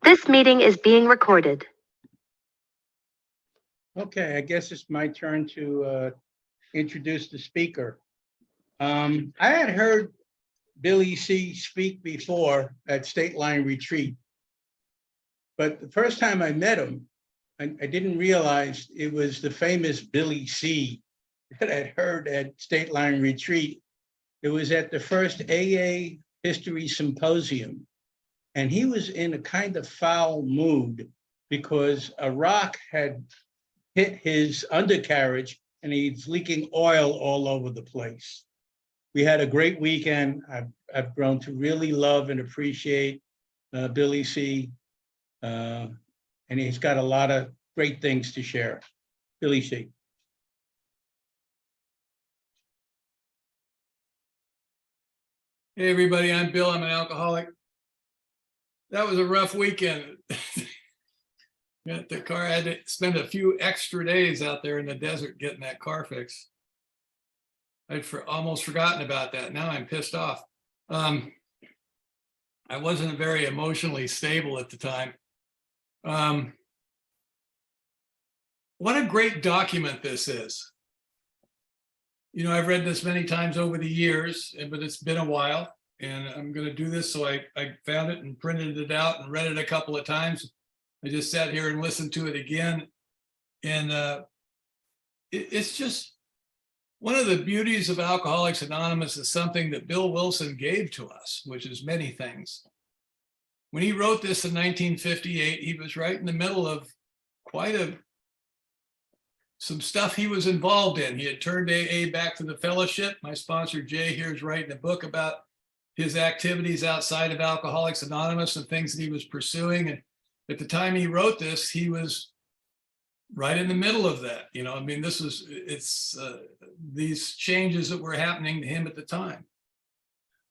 This meeting is being recorded. Okay, I guess it's my turn to introduce the speaker. I had heard Billy C. speak before at State Line Retreat, but the first time I met him, I didn't realize it was the famous Billy C. that I'd heard at State Line Retreat. It was at the first AA History Symposium, and he was in a kind of foul mood because a rock had hit his undercarriage and he's leaking oil all over the place. We had a great weekend. I've grown to really love and appreciate Billy C. And he's got a lot of great things to share. Billy C. Hey everybody, I'm Bill. I'm an alcoholic. That was a rough weekend. Got the car. I had to spend a few extra days out there in the desert getting that car fixed. I'd almost forgotten about that. Now I'm pissed off. I wasn't very emotionally stable at the time. What a great document this is. You know, I've read this many times over the years, but it's been a while, and I'm going to do this. So I found it and printed it out and read it a couple of times. I just sat here and listened to it again. And it's just one of the beauties of Alcoholics Anonymous is something that Bill Wilson gave to us, which is many things. When he wrote this in 1958, he was right in the middle of some stuff he was involved in. He had turned AA back to the fellowship. My sponsor, Jay, here is writing a book about his activities outside of Alcoholics Anonymous and things that he was pursuing. And at the time he wrote this, he was right in the middle of that. You know, I mean, these changes that were happening to him at the time.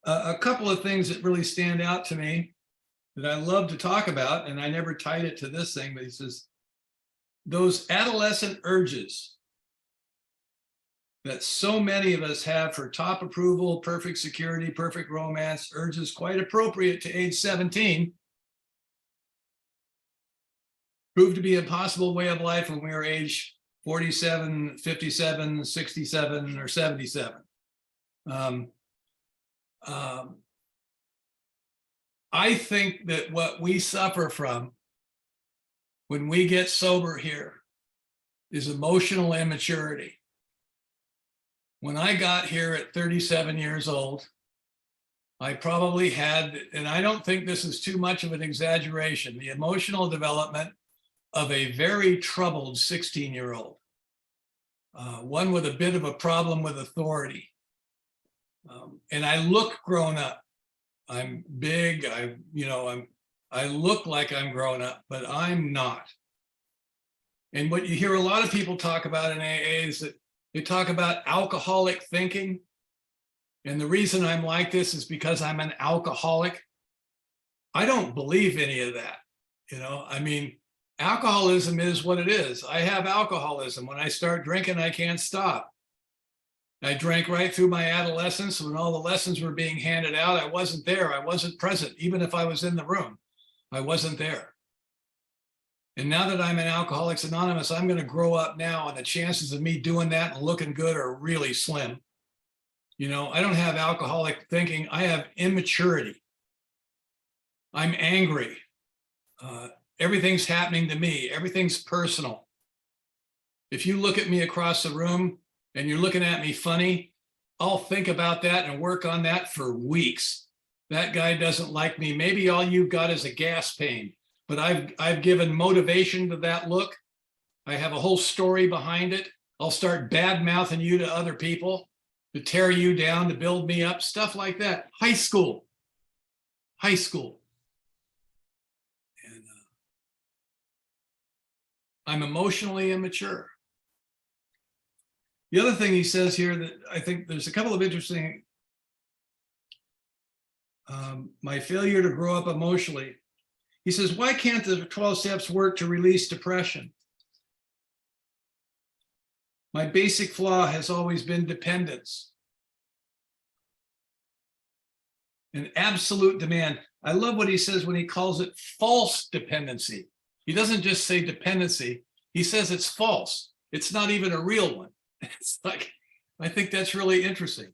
A couple of things that really stand out to me that I love to talk about, and I never tied it to this thing, but he says, those adolescent urges that so many of us have for top approval, perfect security, perfect romance, urges quite appropriate to age 17, proved to be a possible way of life when we were age 47, 57, 67, or 77. I think that what we suffer from when we get sober here is emotional immaturity. When I got here at 37 years old, I probably had, and I don't think this is too much of an exaggeration, the emotional development of a very troubled 16-year-old, one with a bit of a problem with authority. And I look grown up. I'm big, I look like I'm grown up, but I'm not. And what you hear a lot of people talk about in AA is that they talk about alcoholic thinking. And the reason I'm like this is because I'm an alcoholic. I don't believe any of that. You know, I mean, alcoholism is what it is. I have alcoholism. When I start drinking, I can't stop. I drank right through my adolescence when all the lessons were being handed out. I wasn't there. I wasn't present. Even if I was in the room, I wasn't there. And now that I'm in Alcoholics Anonymous, I'm going to grow up now, and the chances of me doing that and looking good are really slim. You know, I don't have alcoholic thinking. I have immaturity. I'm angry. Everything's happening to me. Everything's personal. If you look at me across the room and you're looking at me funny, I'll think about that and work on that for weeks. That guy doesn't like me. Maybe all you've got is a gas pain, but I've given motivation to that look. I have a whole story behind it. I'll start bad mouthing you to other people to tear you down, to build me up, stuff like that. High school. And I'm emotionally immature. The other thing he says here that I think there's a couple of interesting, my failure to grow up emotionally. He says, why can't the 12 steps work to release depression? My basic flaw has always been dependence. an absolute demand. I love what he says when he calls it false dependency. He doesn't just say dependency. He says it's false. It's not even a real one. It's like, I think that's really interesting.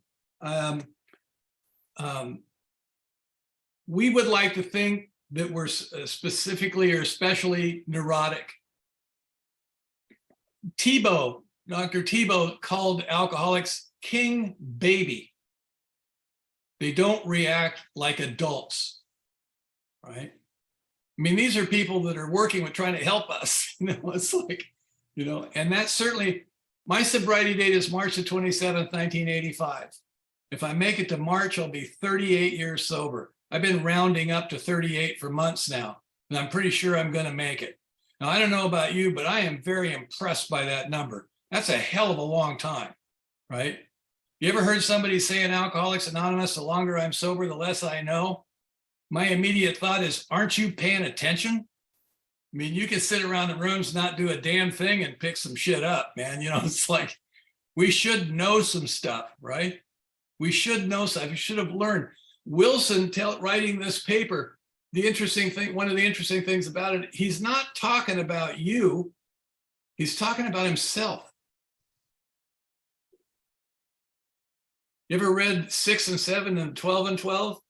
We would like to think that we're specifically or especially neurotic. Dr. Tebow called alcoholics king baby. They don't react like adults, right? I mean, these are people that are working with trying to help us. It's like, and that's certainly, my sobriety date is March the 27th, 1985. If I make it to March, I'll be 38 years sober. I've been rounding up to 38 for months now, and I'm pretty sure I'm going to make it. Now, I don't know about you, but I am very impressed by that number. That's a hell of a long time, right? You ever heard somebody say in Alcoholics Anonymous, the longer I'm sober, the less I know? My immediate thought is, aren't you paying attention? I mean, you can sit around the rooms, not do a damn thing and pick some shit up, man. It's like, we should know some stuff, right? We should know stuff. You should have learned. Wilson writing this paper, one of the interesting things about it, he's not talking about you. He's talking about himself. You ever read 6 and 7 and 12 and 12?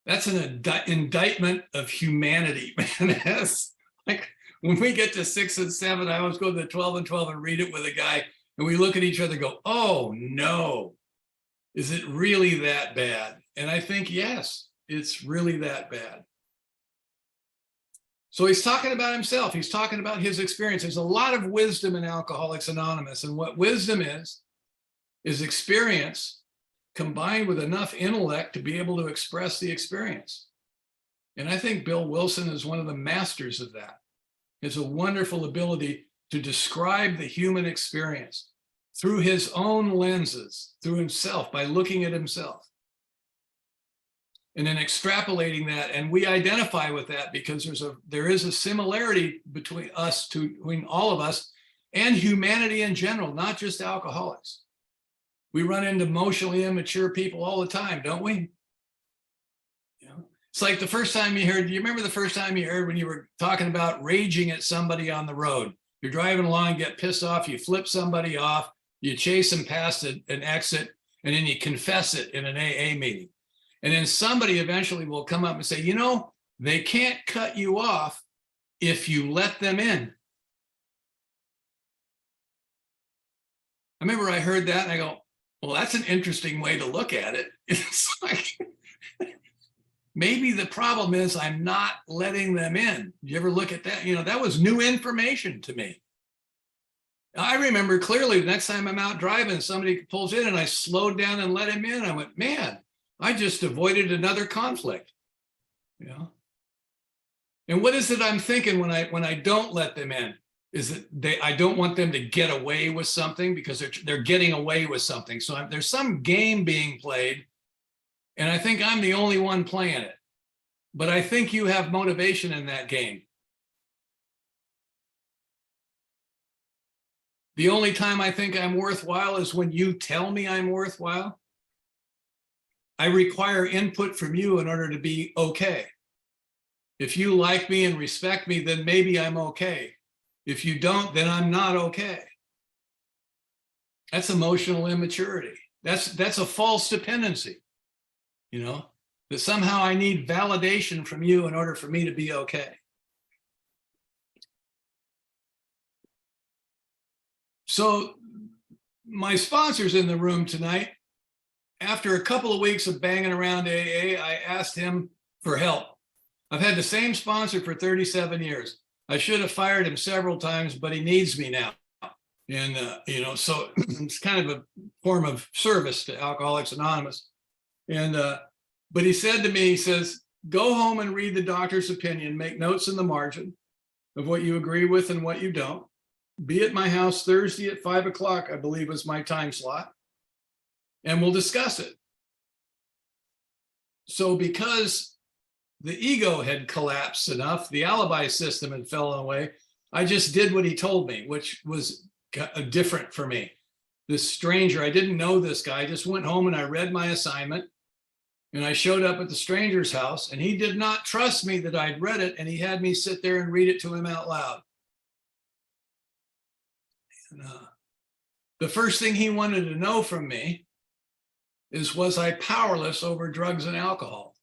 That's an indictment of humanity, man. That's like, when we get to 6 and 7, I always go to the 12 and 12 and read it with a guy, and we look at each other and go, oh no, is it really that bad? And I think, yes, it's really that bad. So he's talking about himself. He's talking about his experience. There's a lot of wisdom in Alcoholics Anonymous. And what wisdom is experience combined with enough intellect to be able to express the experience. And I think Bill Wilson is one of the masters of that. It's a wonderful ability to describe the human experience through his own lenses, through himself, by looking at himself. And then extrapolating that, and we identify with that because there is a similarity between all of us and humanity in general, not just alcoholics. We run into emotionally immature people all the time, don't we? It's like the first time you heard, do you remember the first time you heard when you were talking about raging at somebody on the road? You're driving along, get pissed off, you flip somebody off, you chase them past an exit, and then you confess it in an AA meeting. And then somebody eventually will come up and say, they can't cut you off if you let them in. I remember I heard that and I go, well, that's an interesting way to look at it. It's like, maybe the problem is I'm not letting them in. Did you ever look at that? That was new information to me. I remember clearly the next time I'm out driving, somebody pulls in and I slowed down and let him in. I went, man, I just avoided another conflict. And what is it I'm thinking when I don't let them in? Is that I don't want them to get away with something because they're getting away with something. So there's some game being played, and I think I'm the only one playing it. But I think you have motivation in that game. The only time I think I'm worthwhile is when you tell me I'm worthwhile. I require input from you in order to be okay. If you like me and respect me, then maybe I'm okay. If you don't, then I'm not okay. That's emotional immaturity. That's a false dependency, that somehow I need validation from you in order for me to be okay. So my sponsor's in the room tonight. After a couple of weeks of banging around AA, I asked him for help. I've had the same sponsor for 37 years. I should have fired him several times, but he needs me now. And, so it's kind of a form of service to Alcoholics Anonymous. And, but he said to me, he says, go home and read the doctor's opinion, make notes in the margin of what you agree with and what you don't. Be at my house Thursday at 5 o'clock, I believe was my time slot. And we'll discuss it. So because the ego had collapsed enough, the alibi system had fallen away, I just did what he told me, which was different for me. This stranger, I didn't know this guy, I just went home and I read my assignment. And I showed up at the stranger's house and he did not trust me that I'd read it. And he had me sit there and read it to him out loud. And, the first thing he wanted to know from me is, was I powerless over drugs and alcohol?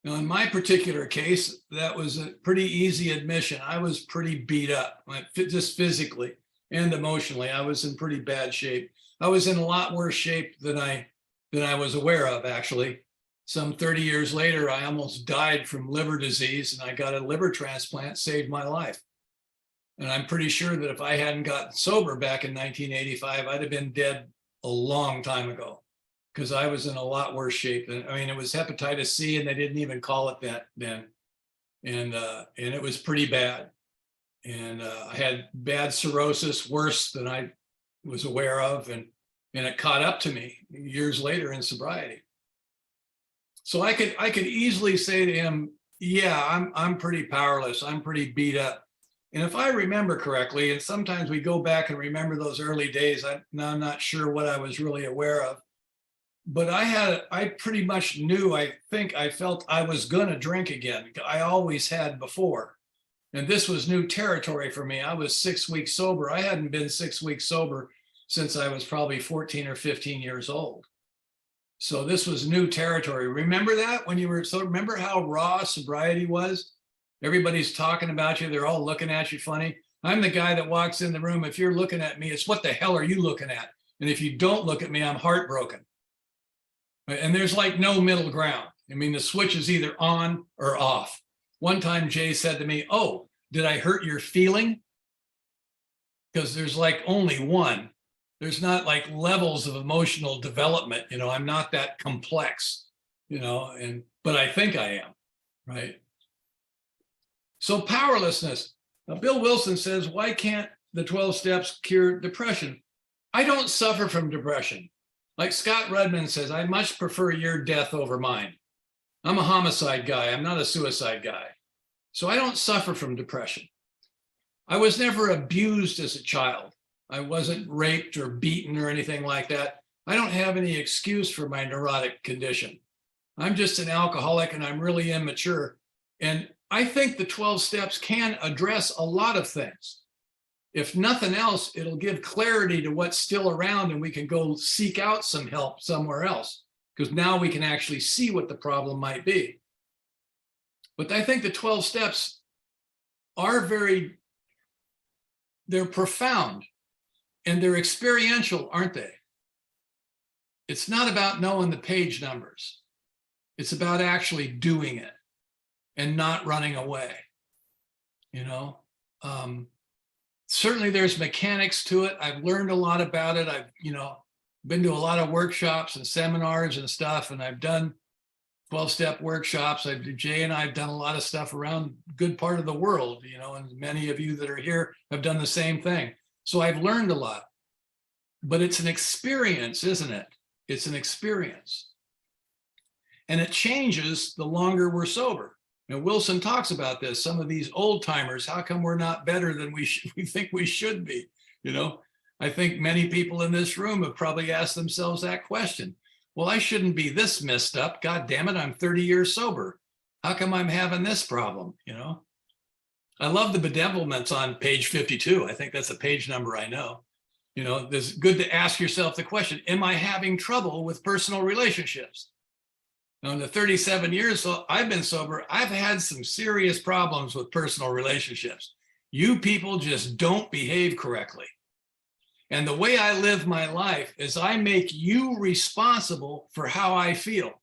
Now, in my particular case, that was a pretty easy admission. I was pretty beat up, just physically and emotionally. I was in pretty bad shape. I was in a lot worse shape than I was aware of, actually. Some 30 years later, I almost died from liver disease, and I got a liver transplant, saved my life. And I'm pretty sure that if I hadn't gotten sober back in 1985, I'd have been dead a long time ago, because I was in a lot worse shape than, I mean, it was hepatitis C and they didn't even call it that then. And it was pretty bad. And I had bad cirrhosis, worse than I was aware of. And it caught up to me years later in sobriety. So I could easily say to him, yeah, I'm pretty powerless. I'm pretty beat up. And if I remember correctly, and sometimes we go back and remember those early days, I'm not sure what I was really aware of, but I pretty much knew, I felt I was gonna drink again. I always had before. And this was new territory for me. I was 6 weeks sober. I hadn't been 6 weeks sober since I was probably 14 or 15 years old. So this was new territory. Remember that when you were, so remember how raw sobriety was? Everybody's talking about you. They're all looking at you funny. I'm the guy that walks in the room. If you're looking at me, it's what the hell are you looking at? And if you don't look at me, I'm heartbroken. And there's like no middle ground. I mean, the switch is either on or off. One time Jay said to me, oh, did I hurt your feeling? Because there's like only one. There's not like levels of emotional development. You know, I'm not that complex, you know, but I think I am, right? So powerlessness. Now, Bill Wilson says, why can't the 12 steps cure depression? I don't suffer from depression. Like Scott Rudman says, I much prefer your death over mine. I'm a homicide guy. I'm not a suicide guy. So I don't suffer from depression. I was never abused as a child. I wasn't raped or beaten or anything like that. I don't have any excuse for my neurotic condition. I'm just an alcoholic and I'm really immature. And I think the 12 steps can address a lot of things. If nothing else, it'll give clarity to what's still around and we can go seek out some help somewhere else, because now we can actually see what the problem might be. But I think the 12 steps are they're profound and they're experiential, aren't they? It's not about knowing the page numbers. It's about actually doing it and not running away, you know? Certainly there's mechanics to it. I've learned a lot about it. I've, been to a lot of workshops and seminars and stuff, and I've done 12-step workshops. Jay and I have done a lot of stuff around a good part of the world, and many of you that are here have done the same thing. So I've learned a lot, but it's an experience, isn't it? It's an experience. And it changes the longer we're sober. And Wilson talks about this, some of these old timers, how come we're not better than we think we should be? I think many people in this room have probably asked themselves that question. Well, I shouldn't be this messed up. God damn it, I'm 30 years sober. How come I'm having this problem? I love the bedevilments on page 52. I think that's a page number I know. It's good to ask yourself the question, am I having trouble with personal relationships? Now, in the 37 years I've been sober, I've had some serious problems with personal relationships. You people just don't behave correctly. And the way I live my life is I make you responsible for how I feel.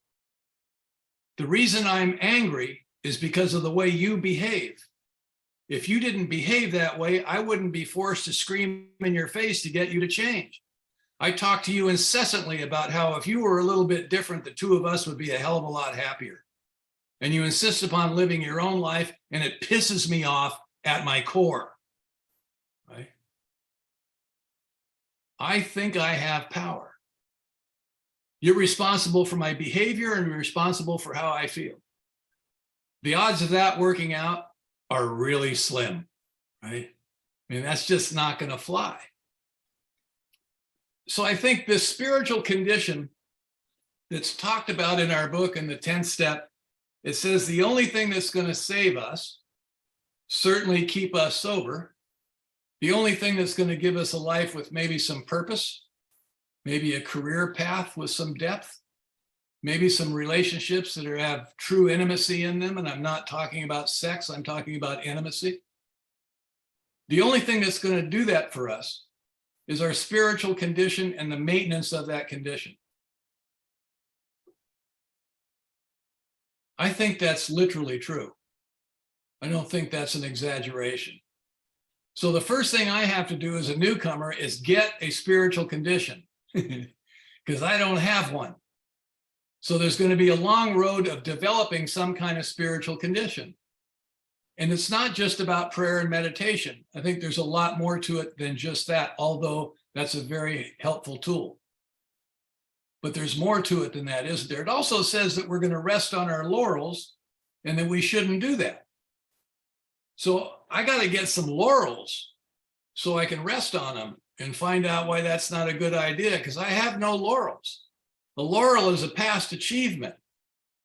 The reason I'm angry is because of the way you behave. If you didn't behave that way, I wouldn't be forced to scream in your face to get you to change. I talk to you incessantly about how if you were a little bit different, the two of us would be a hell of a lot happier. And you insist upon living your own life, and it pisses me off at my core, right? I think I have power. You're responsible for my behavior and you're responsible for how I feel. The odds of that working out are really slim, right? I mean, that's just not going to fly. So I think this spiritual condition that's talked about in our book in the 10th step. It says the only thing that's going to save us, certainly keep us sober, the only thing that's going to give us a life with maybe some purpose, maybe a career path with some depth, maybe some relationships that have true intimacy in them. And I'm not talking about sex, I'm talking about intimacy. The only thing that's going to do that for us is our spiritual condition and the maintenance of that condition. I think that's literally true. I don't think that's an exaggeration. So the first thing I have to do as a newcomer is get a spiritual condition because I don't have one. So there's going to be a long road of developing some kind of spiritual condition. And it's not just about prayer and meditation. I think there's a lot more to it than just that, although that's a very helpful tool. But there's more to it than that, isn't there? It also says that we're going to rest on our laurels and that we shouldn't do that. So I got to get some laurels so I can rest on them and find out why that's not a good idea, because I have no laurels. A laurel is a past achievement.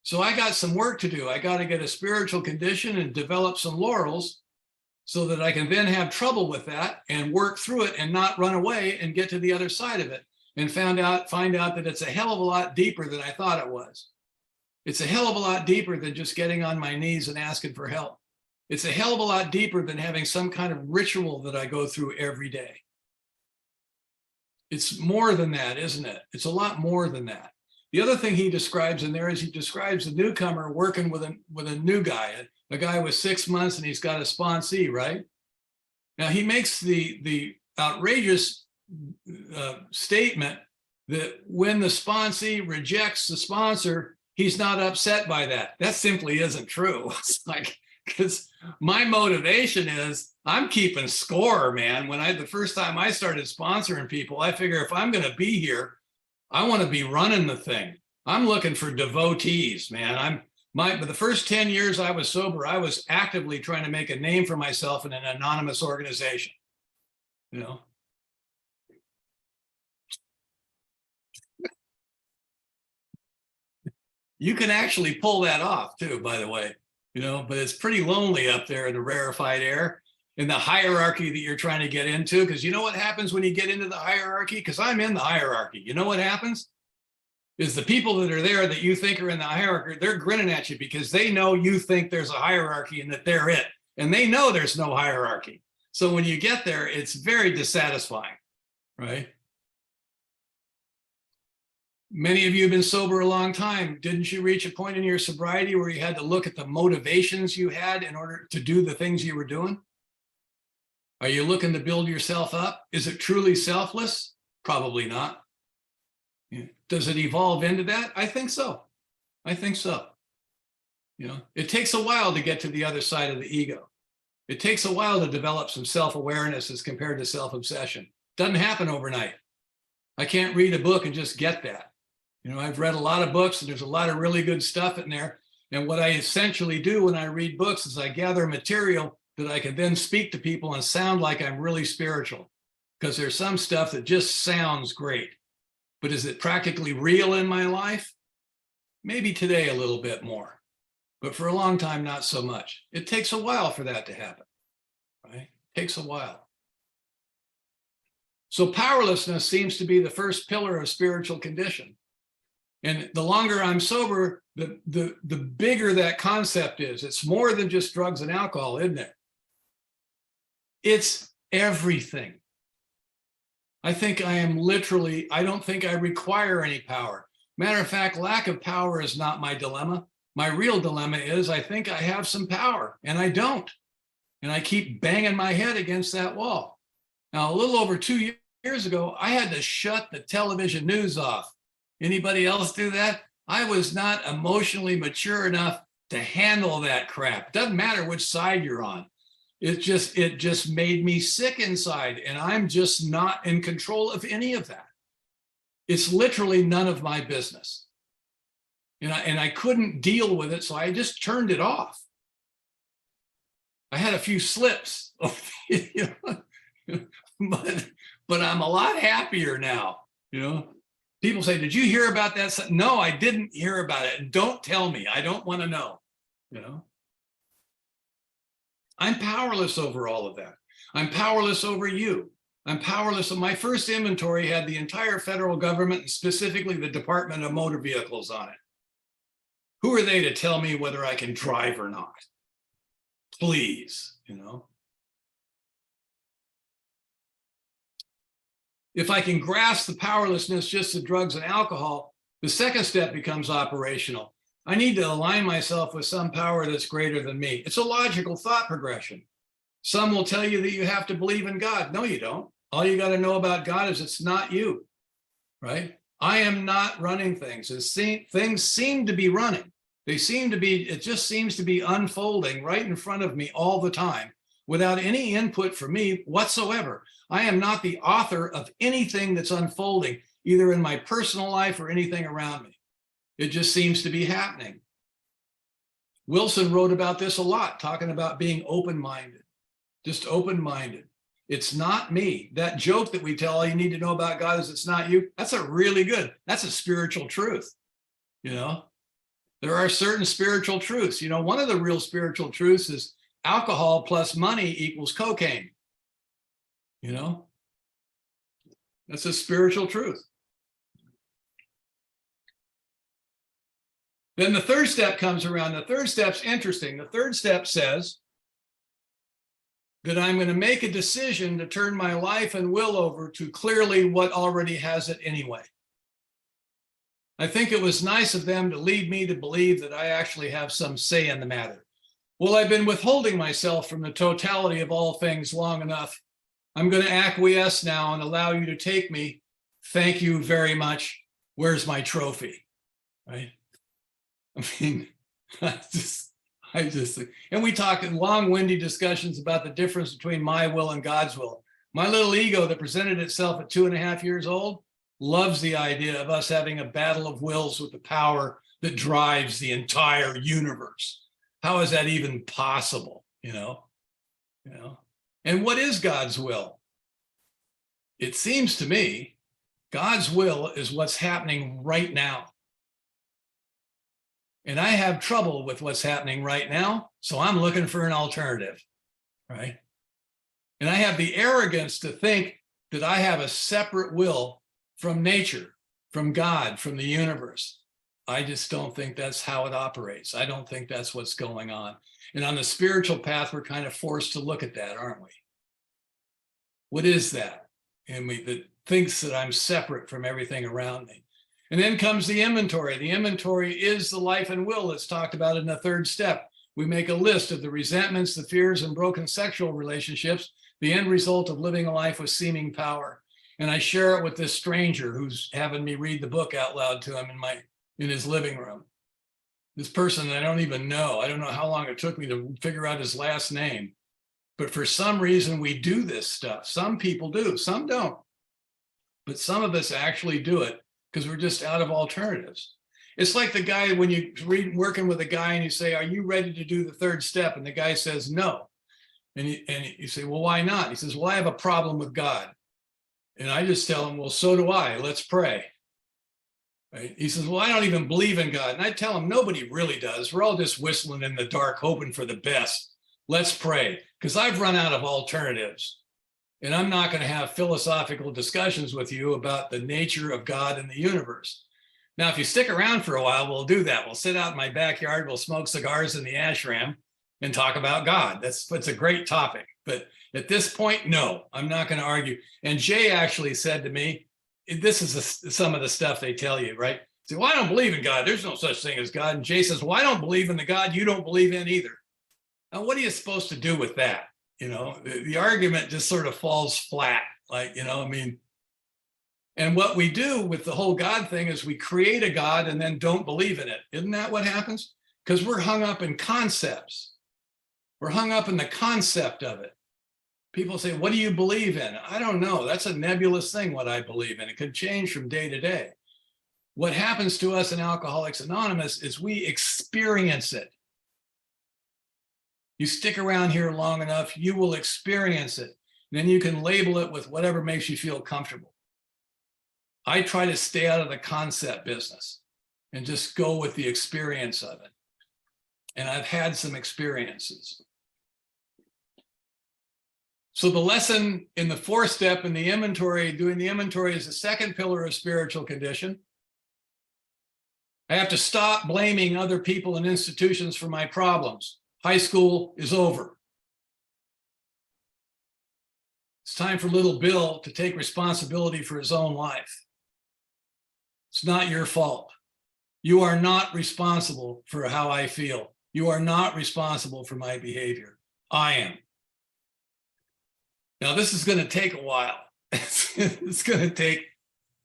So I got some work to do. I got to get a spiritual condition and develop some laurels so that I can then have trouble with that and work through it and not run away and get to the other side of it and find out that it's a hell of a lot deeper than I thought it was. It's a hell of a lot deeper than just getting on my knees and asking for help. It's a hell of a lot deeper than having some kind of ritual that I go through every day. It's more than that, isn't it? It's a lot more than that. The other thing he describes in there is he describes a newcomer working with a new guy, a guy with 6 months and he's got a sponsee, right? Now he makes the outrageous statement that when the sponsee rejects the sponsor, he's not upset by that. That simply isn't true. It's like, because my motivation is I'm keeping score, man. The first time I started sponsoring people, I figure if I'm going to be here, I want to be running the thing. I'm looking for devotees, man. But the first 10 years I was sober, I was actively trying to make a name for myself in an anonymous organization. You know, you can actually pull that off too, by the way. You know, but it's pretty lonely up there in the rarefied air, in the hierarchy that you're trying to get into. Because you know what happens when you get into the hierarchy? Because I'm in the hierarchy. You know what happens? Is the people that are there that you think are in the hierarchy, they're grinning at you because they know you think there's a hierarchy and that they're it. And they know there's no hierarchy. So when you get there, it's very dissatisfying, right? Many of you have been sober a long time. Didn't you reach a point in your sobriety where you had to look at the motivations you had in order to do the things you were doing? Are you looking to build yourself up? Is it truly selfless? Probably not. Does it evolve into that? I think so. I think so. You know, it takes a while to get to the other side of the ego. It takes a while to develop some self-awareness as compared to self-obsession. Doesn't happen overnight. I can't read a book and just get that. You know, I've read a lot of books and there's a lot of really good stuff in there. And what I essentially do when I read books is I gather material that I can then speak to people and sound like I'm really spiritual. Because there's some stuff that just sounds great. But is it practically real in my life? Maybe today a little bit more. But for a long time, not so much. It takes a while for that to happen, right? It takes a while. So powerlessness seems to be the first pillar of spiritual condition. And the longer I'm sober, the bigger that concept is. It's more than just drugs and alcohol, isn't it? It's everything. I think I don't think I require any power. Matter of fact, lack of power is not my dilemma. My real dilemma is I think I have some power and I don't. And I keep banging my head against that wall. Now, a little over 2 years ago, I had to shut the television news off. Anybody else do that? I was not emotionally mature enough to handle that crap. Doesn't matter which side you're on. It just made me sick inside, and I'm just not in control of any of that. It's literally none of my business. And I couldn't deal with it, so I just turned it off. I had a few slips, you know, but I'm a lot happier now, you know. People say, did you hear about that? No, I didn't hear about it. And don't tell me. I don't want to know. You know, I'm powerless over all of that. I'm powerless over you. I'm powerless. My first inventory had the entire federal government and specifically the Department of Motor Vehicles on it. Who are they to tell me whether I can drive or not? Please, you know. If I can grasp the powerlessness just of drugs and alcohol, the second step becomes operational. I need to align myself with some power that's greater than me. It's a logical thought progression. Some will tell you that you have to believe in God. No, you don't. All you got to know about God is it's not you, right? I am not running things. Things seem to be running. They seem to be, it just seems to be unfolding right in front of me all the time without any input from me whatsoever. I am not the author of anything that's unfolding, either in my personal life or anything around me. It just seems to be happening. Wilson wrote about this a lot, talking about being open-minded, just open-minded. It's not me. That joke that we tell, all you need to know about God is it's not you. That's that's a spiritual truth. You know, there are certain spiritual truths. You know, one of the real spiritual truths is alcohol plus money equals cocaine. You know, that's a spiritual truth. Then the third step comes around. The third step's interesting. The third step says that I'm going to make a decision to turn my life and will over to clearly what already has it anyway. I think it was nice of them to lead me to believe that I actually have some say in the matter. Well, I've been withholding myself from the totality of all things long enough. I'm going to acquiesce now and allow you to take me. Thank you very much. Where's my trophy? Right? I mean, I just, and we talk in long-winded discussions about the difference between my will and God's will. My little ego that presented itself at 2.5 years old loves the idea of us having a battle of wills with the power that drives the entire universe. How is that even possible? You know? And what is God's will? It seems to me God's will is what's happening right now. And I have trouble with what's happening right now, so I'm looking for an alternative, right? And I have the arrogance to think that I have a separate will from nature, from God, from the universe. I just don't think that's how it operates. I don't think that's what's going on. And on the spiritual path, we're kind of forced to look at that, aren't we? What is that? And that thinks that I'm separate from everything around me. And then comes the inventory. The inventory is the life and will that's talked about in the third step. We make a list of the resentments, the fears, and broken sexual relationships, the end result of living a life with seeming power. And I share it with this stranger who's having me read the book out loud to him in his living room. This person I don't even know. I don't know how long it took me to figure out his last name. But for some reason, we do this stuff. Some people do, some don't. But some of us actually do it because we're just out of alternatives. It's like the guy when you working with a guy and you say, are you ready to do the third step? And the guy says, no. And you say, well, why not? He says, well, I have a problem with God. And I just tell him, well, so do I. Let's pray. Right? He says, well, I don't even believe in God. And I tell him, nobody really does. We're all just whistling in the dark, hoping for the best. Let's pray. Because I've run out of alternatives. And I'm not going to have philosophical discussions with you about the nature of God and the universe. Now, if you stick around for a while, we'll do that. We'll sit out in my backyard, we'll smoke cigars in the ashram and talk about God. That's a great topic. But at this point, no, I'm not going to argue. And Jay actually said to me, this is some of the stuff they tell you, right? He said, well, I don't believe in God. There's no such thing as God. And Jay says, well, I don't believe in the God you don't believe in either. Now, what are you supposed to do with that? You know, the argument just sort of falls flat, like, you know, I mean, and what we do with the whole God thing is we create a God and then don't believe in it. Isn't that what happens? Because we're hung up in concepts. We're hung up in the concept of it. People say, what do you believe in? I don't know. That's a nebulous thing, what I believe in. It could change from day to day. What happens to us in Alcoholics Anonymous is we experience it. You stick around here long enough, you will experience it. Then you can label it with whatever makes you feel comfortable. I try to stay out of the concept business and just go with the experience of it. And I've had some experiences. So the lesson in the fourth step in the inventory, doing the inventory, is the second pillar of spiritual condition. I have to stop blaming other people and institutions for my problems. High school is over. It's time for little Bill to take responsibility for his own life. It's not your fault. You are not responsible for how I feel. You are not responsible for my behavior. I am. Now, this is going to take a while. It's going to take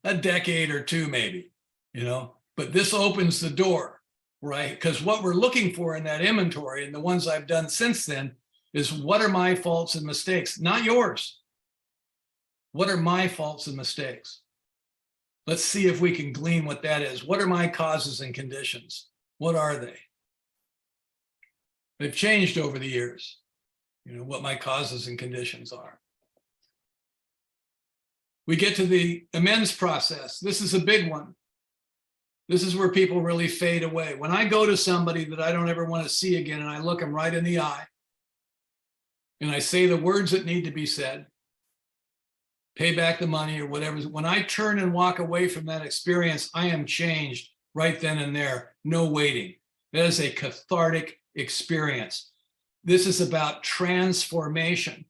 a decade or two, maybe, but this opens the door, right? Because what we're looking for in that inventory, and the ones I've done since then, is what are my faults and mistakes, not yours. What are my faults and mistakes? Let's see if we can glean what that is. What are my causes and conditions? What are they? They've changed over the years, what my causes and conditions are. We get to the amends process. This is a big one. This is where people really fade away. When I go to somebody that I don't ever want to see again, and I look them right in the eye, and I say the words that need to be said, pay back the money or whatever. When I turn and walk away from that experience, I am changed right then and there. No waiting. That is a cathartic experience. This is about transformation.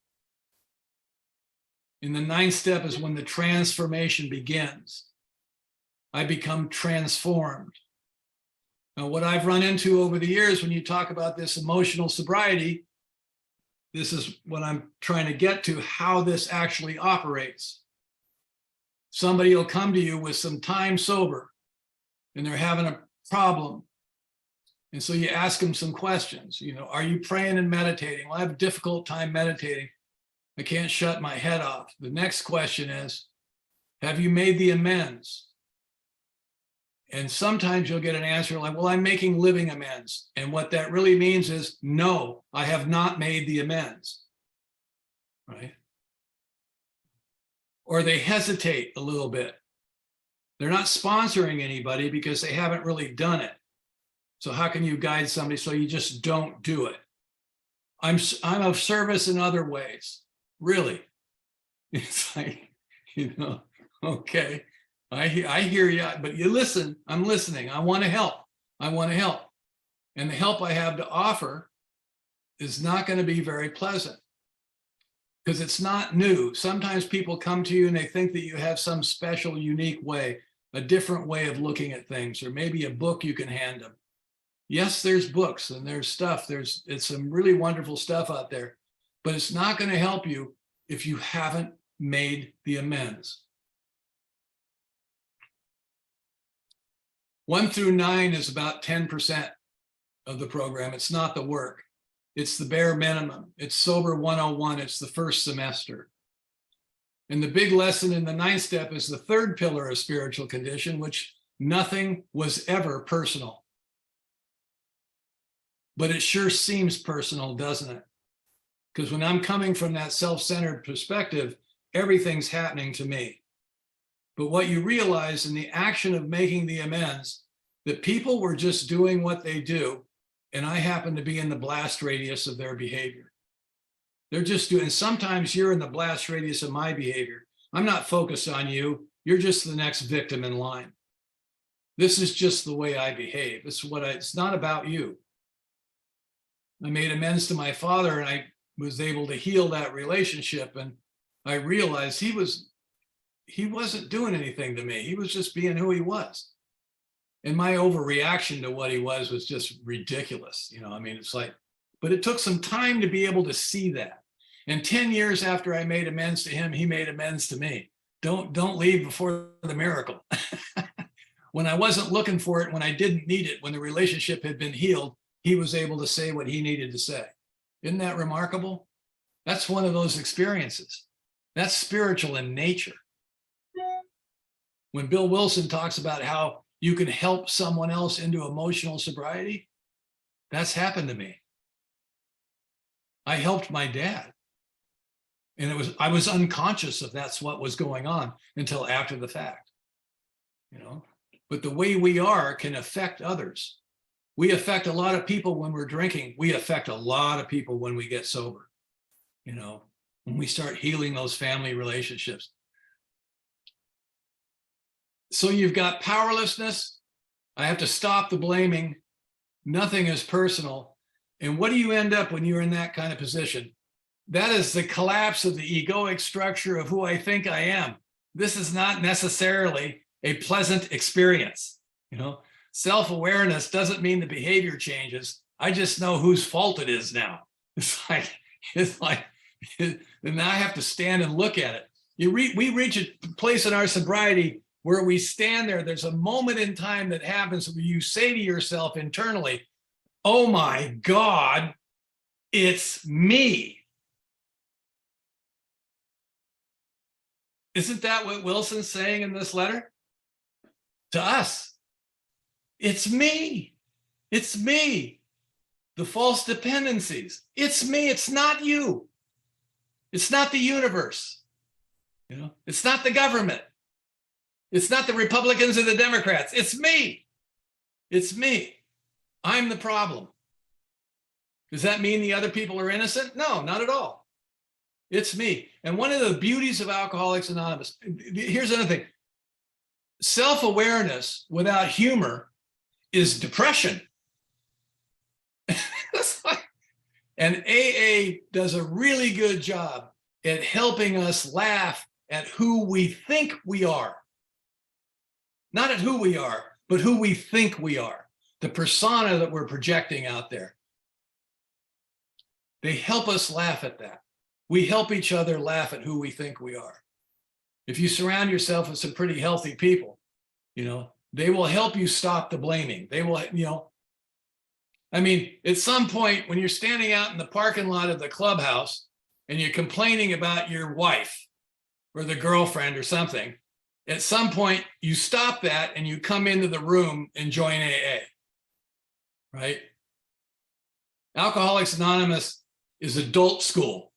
In the ninth step is when the transformation begins. I become transformed. Now, what I've run into over the years when you talk about this emotional sobriety, this is what I'm trying to get to, how this actually operates. Somebody will come to you with some time sober and they're having a problem. And so you ask them some questions, are you praying and meditating? Well, I have a difficult time meditating. I can't shut my head off. The next question is, have you made the amends? And sometimes you'll get an answer like, well, I'm making living amends. And what that really means is, no, I have not made the amends, right? Or they hesitate a little bit. They're not sponsoring anybody because they haven't really done it. So how can you guide somebody so you just don't do it? I'm of service in other ways, really. It's like, okay. I hear you, but you listen. I'm listening. I want to help. I want to help. And the help I have to offer is not going to be very pleasant because it's not new. Sometimes people come to you and they think that you have some special, unique way, a different way of looking at things, or maybe a book you can hand them. Yes, there's books and there's stuff. It's some really wonderful stuff out there, but it's not going to help you if you haven't made the amends. 1 through 9 is about 10% of the program. It's not the work. It's the bare minimum. It's Sober 101. It's the first semester. And the big lesson in the ninth step is the third pillar of spiritual condition, which nothing was ever personal. But it sure seems personal, doesn't it? Because when I'm coming from that self-centered perspective, everything's happening to me. But what you realize in the action of making the amends, that people were just doing what they do, and I happen to be in the blast radius of their behavior. They're just doing, and sometimes you're in the blast radius of my behavior. I'm not focused on you. You're just the next victim in line. This is just the way I behave. It's not about you. I made amends to my father, and I was able to heal that relationship, and I realized he wasn't doing anything to me. He was just being who he was. And my overreaction to what he was just ridiculous. It's like, but it took some time to be able to see that. And 10 years after I made amends to him, he made amends to me. Don't leave before the miracle. When I wasn't looking for it, when I didn't need it, when the relationship had been healed, he was able to say what he needed to say. Isn't that remarkable? That's one of those experiences. That's spiritual in nature. When Bill Wilson talks about how you can help someone else into emotional sobriety, that's happened to me. I helped my dad. And I was unconscious of that's what was going on until after the fact. you know, but the way we are can affect others. We affect a lot of people when we're drinking. We affect a lot of people when we get sober, you know, when we start healing those family relationships. So you've got powerlessness. I have to stop the blaming. Nothing is personal. And what do you end up when you're in that kind of position? That is the collapse of the egoic structure of who I think I am. This is not necessarily a pleasant experience. You know, self-awareness doesn't mean the behavior changes. I just know whose fault it is now. It's like, and now I have to stand and look at it. We reach a place in our sobriety where we stand there. There's a moment in time that happens where you say to yourself internally, oh my God, it's me. Isn't that what Wilson's saying in this letter? To us, it's me. It's me. The false dependencies. It's me. It's not you. It's not the universe. You know, it's not the government. It's not the Republicans or the Democrats. It's me. It's me. I'm the problem. Does that mean the other people are innocent? No, not at all. It's me. And one of the beauties of Alcoholics Anonymous, here's another thing. Self-awareness without humor is depression. And AA does a really good job at helping us laugh at who we think we are. Not at who we are, but who we think we are. The persona that we're projecting out there. They help us laugh at that. We help each other laugh at who we think we are. If you surround yourself with some pretty healthy people, you know, they will help you stop the blaming. They will, you know, I mean, at some point when you're standing out in the parking lot of the clubhouse and you're complaining about your wife or the girlfriend or something, at some point you stop that and you come into the room and join AA, right? Alcoholics Anonymous is adult school.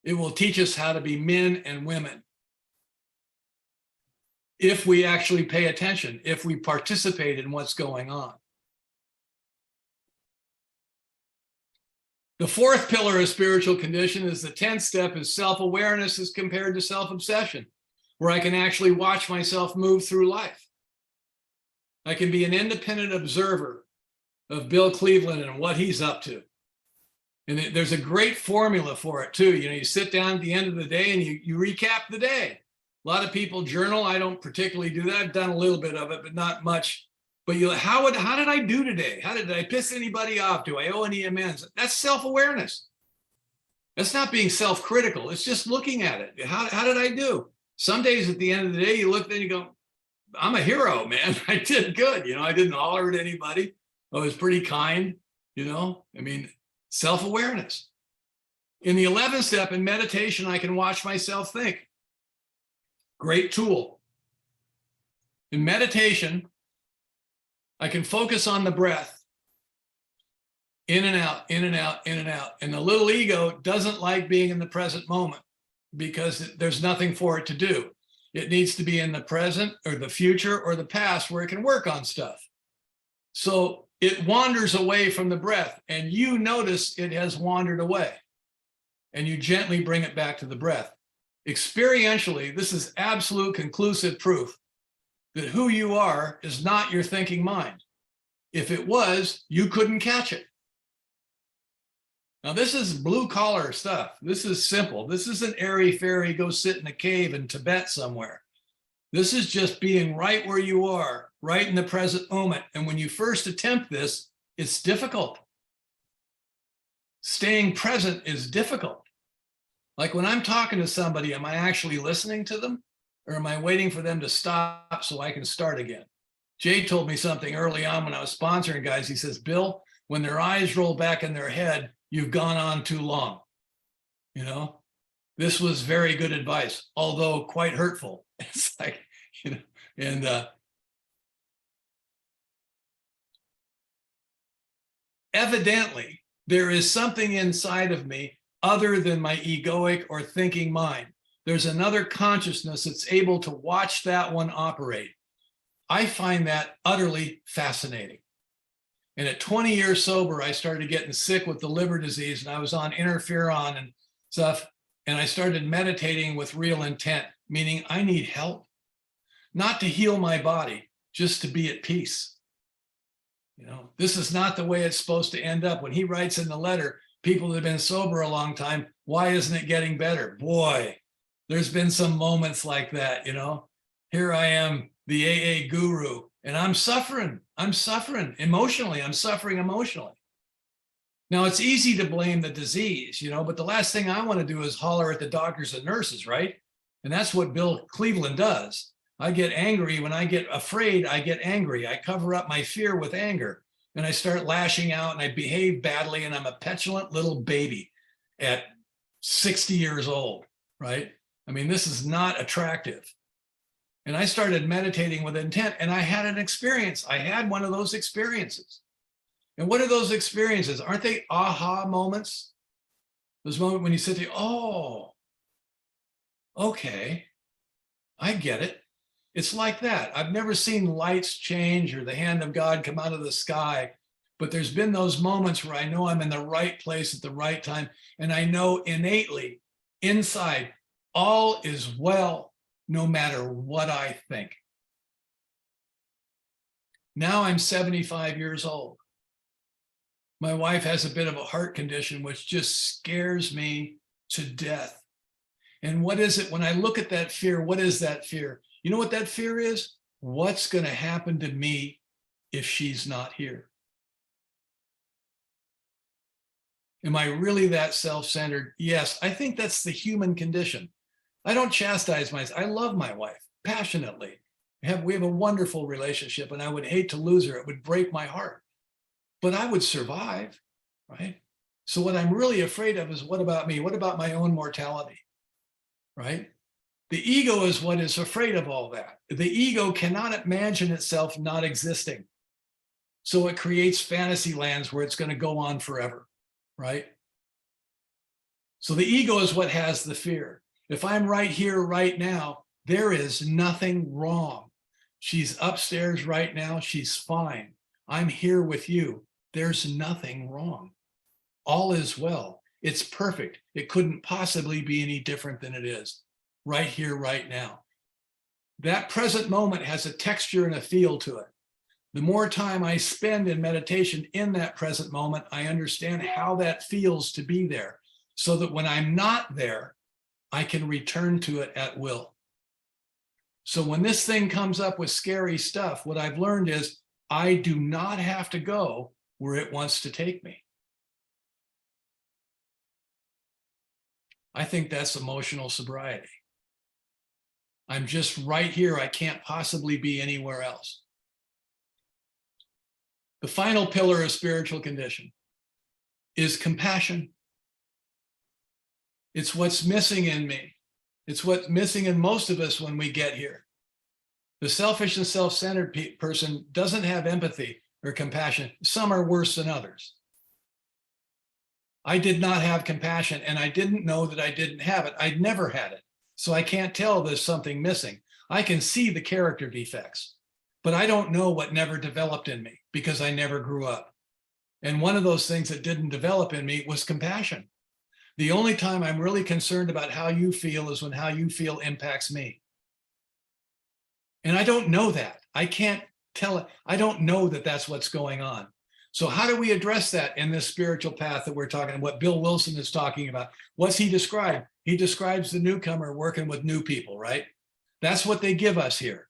It will teach us how to be men and women. If we actually pay attention, if we participate in what's going on. The fourth pillar of spiritual condition is the 10th step is self-awareness as compared to self-obsession, where I can actually watch myself move through life. I can be an independent observer of Bill Cleveland and what he's up to. And there's a great formula for it too. You know, you sit down at the end of the day and you recap the day. A lot of people journal. I don't particularly do that. I've done a little bit of it, but not much. But how did I do today? How did I piss anybody off? Do I owe any amends? That's self-awareness. That's not being self-critical. It's just looking at it. How did I do? Some days at the end of the day, you look and you go, I'm a hero, man. I did good. You know, I didn't holler at anybody. I was pretty kind, you know, I mean, self-awareness. In the 11th step in meditation, I can watch myself think. Great tool. In meditation, I can focus on the breath. In and out, in and out, in and out. And the little ego doesn't like being in the present moment because there's nothing for it to do. It needs to be in the present or the future or the past where it can work on stuff. So it wanders away from the breath and you notice it has wandered away and you gently bring it back to the breath. Experientially, this is absolute conclusive proof that who you are is not your thinking mind. If it was, you couldn't catch it. Now, this is blue collar stuff. This is simple. This isn't airy-fairy, go sit in a cave in Tibet somewhere. This is just being right where you are, right in the present moment. And when you first attempt this, it's difficult. Staying present is difficult. Like when I'm talking to somebody, am I actually listening to them? Or am I waiting for them to stop so I can start again? Jay told me something early on when I was sponsoring guys. He says, Bill, when their eyes roll back in their head, you've gone on too long. You know, this was very good advice, although quite hurtful. It's like, you know, and evidently there is something inside of me other than my egoic or thinking mind. There's another consciousness that's able to watch that one operate. I find that utterly fascinating. And at 20 years sober, I started getting sick with the liver disease, and I was on interferon and stuff. And I started meditating with real intent, meaning I need help, not to heal my body, just to be at peace. You know, this is not the way it's supposed to end up. When he writes in the letter, people that have been sober a long time, why isn't it getting better? Boy, there's been some moments like that, you know. Here I am, the AA guru, and I'm suffering emotionally. I'm suffering emotionally. Now, it's easy to blame the disease, you know, but the last thing I want to do is holler at the doctors and nurses, right? And that's what Bill Cleveland does. I get angry. When I get afraid, I get angry. I cover up my fear with anger, and I start lashing out, and I behave badly, and I'm a petulant little baby at 60 years old, right? I mean, this is not attractive. And I started meditating with intent, and I had an experience. I had one of those experiences. And what are those experiences? Aren't they aha moments? Those moments when you sit there, oh, okay, I get it. It's like that. I've never seen lights change or the hand of God come out of the sky, but there's been those moments where I know I'm in the right place at the right time. And I know innately inside, all is well, no matter what I think. Now I'm 75 years old. My wife has a bit of a heart condition, which just scares me to death. And what is it? When I look at that fear, what is that fear? You know what that fear is? What's going to happen to me if she's not here? Am I really that self-centered? Yes, I think that's the human condition. I don't chastise myself. I love my wife passionately. We have a wonderful relationship, and I would hate to lose her. It would break my heart. But I would survive, right? So what I'm really afraid of is, what about me? What about my own mortality, right? The ego is what is afraid of all that. The ego cannot imagine itself not existing. So it creates fantasy lands where it's going to go on forever, right? So the ego is what has the fear. If I'm right here, right now, there is nothing wrong. She's upstairs right now. She's fine. I'm here with you. There's nothing wrong. All is well. It's perfect. It couldn't possibly be any different than it is right here, right now. That present moment has a texture and a feel to it. The more time I spend in meditation in that present moment, I understand how that feels to be there, so that when I'm not there, I can return to it at will. So when this thing comes up with scary stuff, what I've learned is I do not have to go where it wants to take me. I think that's emotional sobriety. I'm just right here. I can't possibly be anywhere else. The final pillar of spiritual condition is compassion. It's what's missing in me. It's what's missing in most of us when we get here. The selfish and self-centered person doesn't have empathy or compassion. Some are worse than others. I did not have compassion, and I didn't know that I didn't have it. I'd never had it. So I can't tell there's something missing. I can see the character defects, but I don't know what never developed in me because I never grew up. And one of those things that didn't develop in me was compassion. The only time I'm really concerned about how you feel is when how you feel impacts me. And I don't know that. I can't tell it. I don't know that that's what's going on. So how do we address that in this spiritual path that we're talking, what Bill Wilson is talking about? What's he described? He describes the newcomer working with new people, right? That's what they give us here.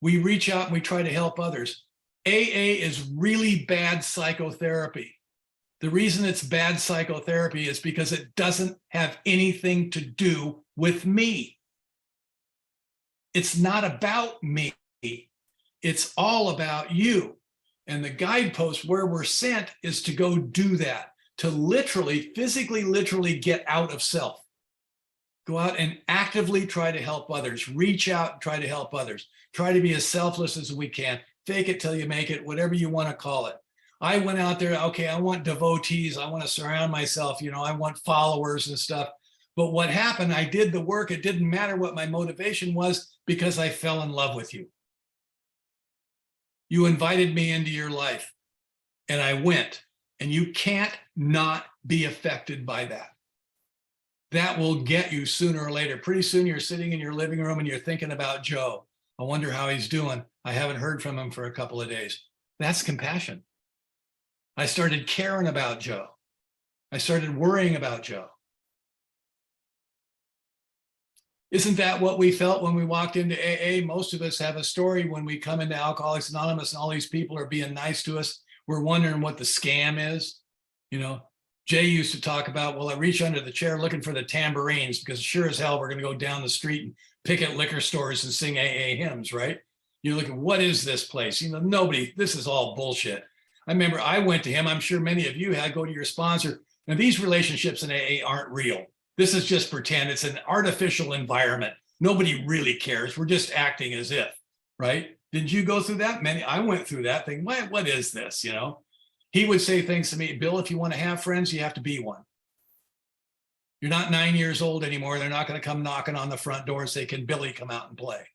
We reach out and we try to help others. AA is really bad psychotherapy. The reason it's bad psychotherapy is because it doesn't have anything to do with me. It's not about me. It's all about you. And the guidepost where we're sent is to go do that, to literally, physically, literally get out of self. Go out and actively try to help others. Reach out and try to help others. Try to be as selfless as we can. Fake it till you make it, whatever you want to call it. I went out there, okay, I want devotees. I want to surround myself, I want followers and stuff. But what happened, I did the work. It didn't matter what my motivation was because I fell in love with you. You invited me into your life and I went, and you can't not be affected by that. That will get you sooner or later. Pretty soon you're sitting in your living room and you're thinking about Joe. I wonder how he's doing. I haven't heard from him for a couple of days. That's compassion. I started caring about Joe. I started worrying about Joe. Isn't that what we felt when we walked into AA? Most of us have a story when we come into Alcoholics Anonymous and all these people are being nice to us. We're wondering what the scam is. You know, Jay used to talk about, well, I reach under the chair looking for the tambourines because sure as hell we're going to go down the street and pick at liquor stores and sing AA hymns, right? You're looking, what is this place? You know, nobody, this is all bullshit. I remember I went to him, I'm sure many of you had, go to your sponsor. Now these relationships in AA aren't real. This is just pretend. It's an artificial environment. Nobody really cares. We're just acting as if, right? Did you go through that? I went through that thing. What is this, you know? He would say things to me, Bill, if you want to have friends, you have to be one. You're not 9 years old anymore. They're not going to come knocking on the front door and say, can Billy come out and play?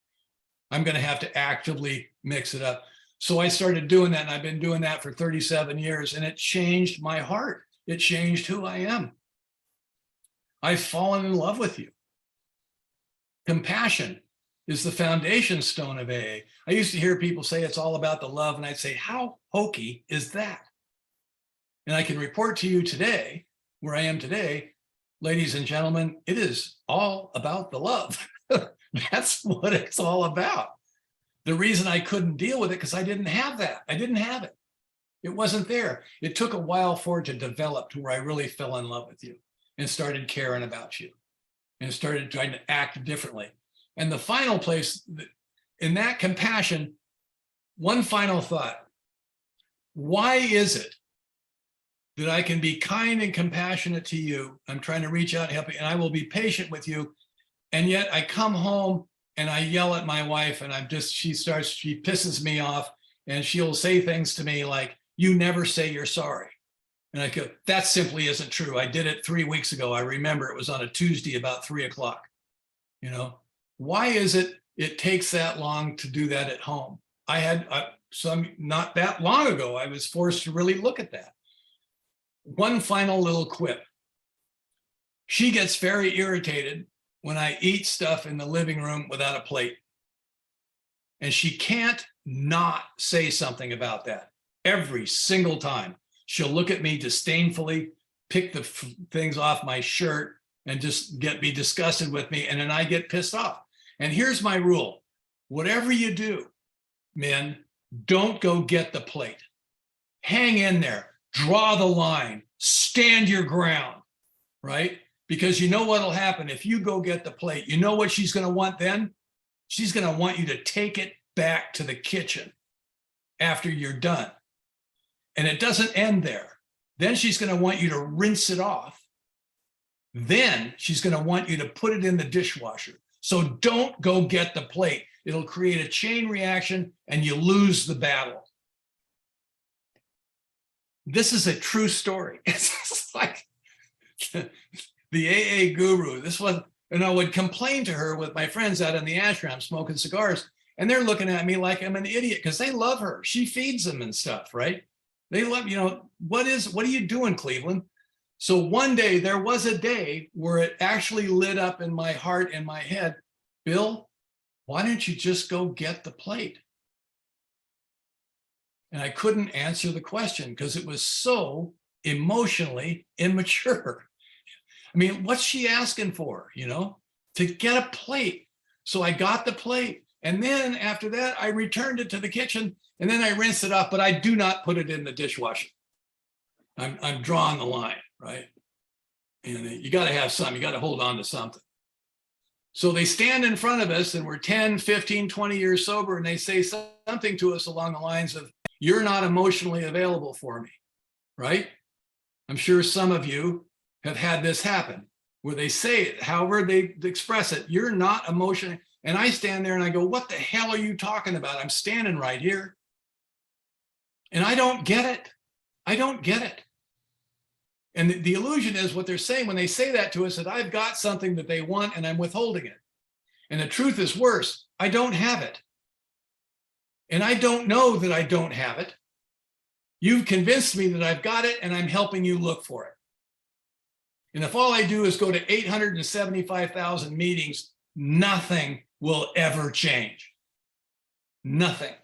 I'm going to have to actively mix it up. So I started doing that, and I've been doing that for 37 years, and it changed my heart. It changed who I am. I've fallen in love with you. Compassion is the foundation stone of AA. I used to hear people say it's all about the love, and I'd say, how hokey is that? And I can report to you today, where I am today, ladies and gentlemen, it is all about the love. That's what it's all about. The reason I couldn't deal with it, because I didn't have that. I didn't have it. It wasn't there. It took a while for it to develop to where I really fell in love with you and started caring about you and started trying to act differently. And the final place in that compassion, one final thought. Why is it that I can be kind and compassionate to you? I'm trying to reach out and help you, and I will be patient with you. And yet I come home and I yell at my wife, and she pisses me off, and she'll say things to me like, you never say you're sorry. And I go, that simply isn't true. I did it 3 weeks ago. I remember it was on a Tuesday about 3 o'clock. You know, why is it takes that long to do that at home? I had not that long ago, I was forced to really look at that. One final little quip. She gets very irritated when I eat stuff in the living room without a plate. And she can't not say something about that. Every single time she'll look at me disdainfully, pick the things off my shirt, and just be disgusted with me. And then I get pissed off. And here's my rule. Whatever you do, men, don't go get the plate. Hang in there, draw the line, stand your ground, right? Because you know what'll happen if you go get the plate. You know what she's going to want then? She's going to want you to take it back to the kitchen after you're done. And it doesn't end there. Then she's going to want you to rinse it off. Then she's going to want you to put it in the dishwasher. So don't go get the plate. It'll create a chain reaction and you lose the battle. This is a true story. It's like the AA guru. This was, and I would complain to her with my friends out in the ashram smoking cigars, and they're looking at me like I'm an idiot because they love her. She feeds them and stuff, right? They love, you know, what are you doing, Cleveland? So one day, there was a day where it actually lit up in my heart and my head. Bill, why don't you just go get the plate? And I couldn't answer the question because it was so emotionally immature. I mean, what's she asking for, you know, to get a plate? So I got the plate. And then after that, I returned it to the kitchen and then I rinsed it off, but I do not put it in the dishwasher. I'm drawing the line, right? And you got to have something, you got to hold on to something. So they stand in front of us and we're 10, 15, 20 years sober, and they say something to us along the lines of, you're not emotionally available for me, right? I'm sure some of you have had this happen where they say it, however they express it, you're not emotionally. And I stand there and I go, what the hell are you talking about? I'm standing right here. And I don't get it. I don't get it. And the illusion is what they're saying when they say that to us, that I've got something that they want and I'm withholding it. And the truth is worse. I don't have it. And I don't know that I don't have it. You've convinced me that I've got it, and I'm helping you look for it. And if all I do is go to 875,000 meetings, nothing will ever change. Nothing.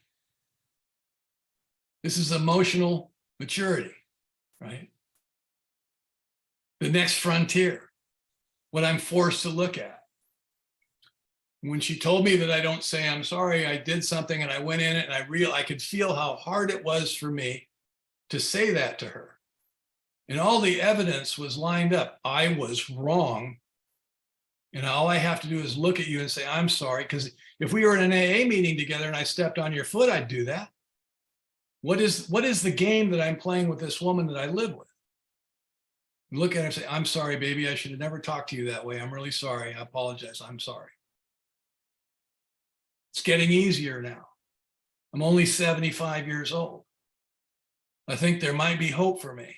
This is emotional maturity, right? The next frontier, what I'm forced to look at. When she told me that I don't say, I'm sorry, I did something and I went in it and I could feel how hard it was for me to say that to her. And all the evidence was lined up. I was wrong. And all I have to do is look at you and say, I'm sorry. Because if we were in an AA meeting together and I stepped on your foot, I'd do that. What is the game that I'm playing with this woman that I live with? Look at her and say, I'm sorry, baby. I should have never talked to you that way. I'm really sorry. I apologize. I'm sorry. It's getting easier now. I'm only 75 years old. I think there might be hope for me.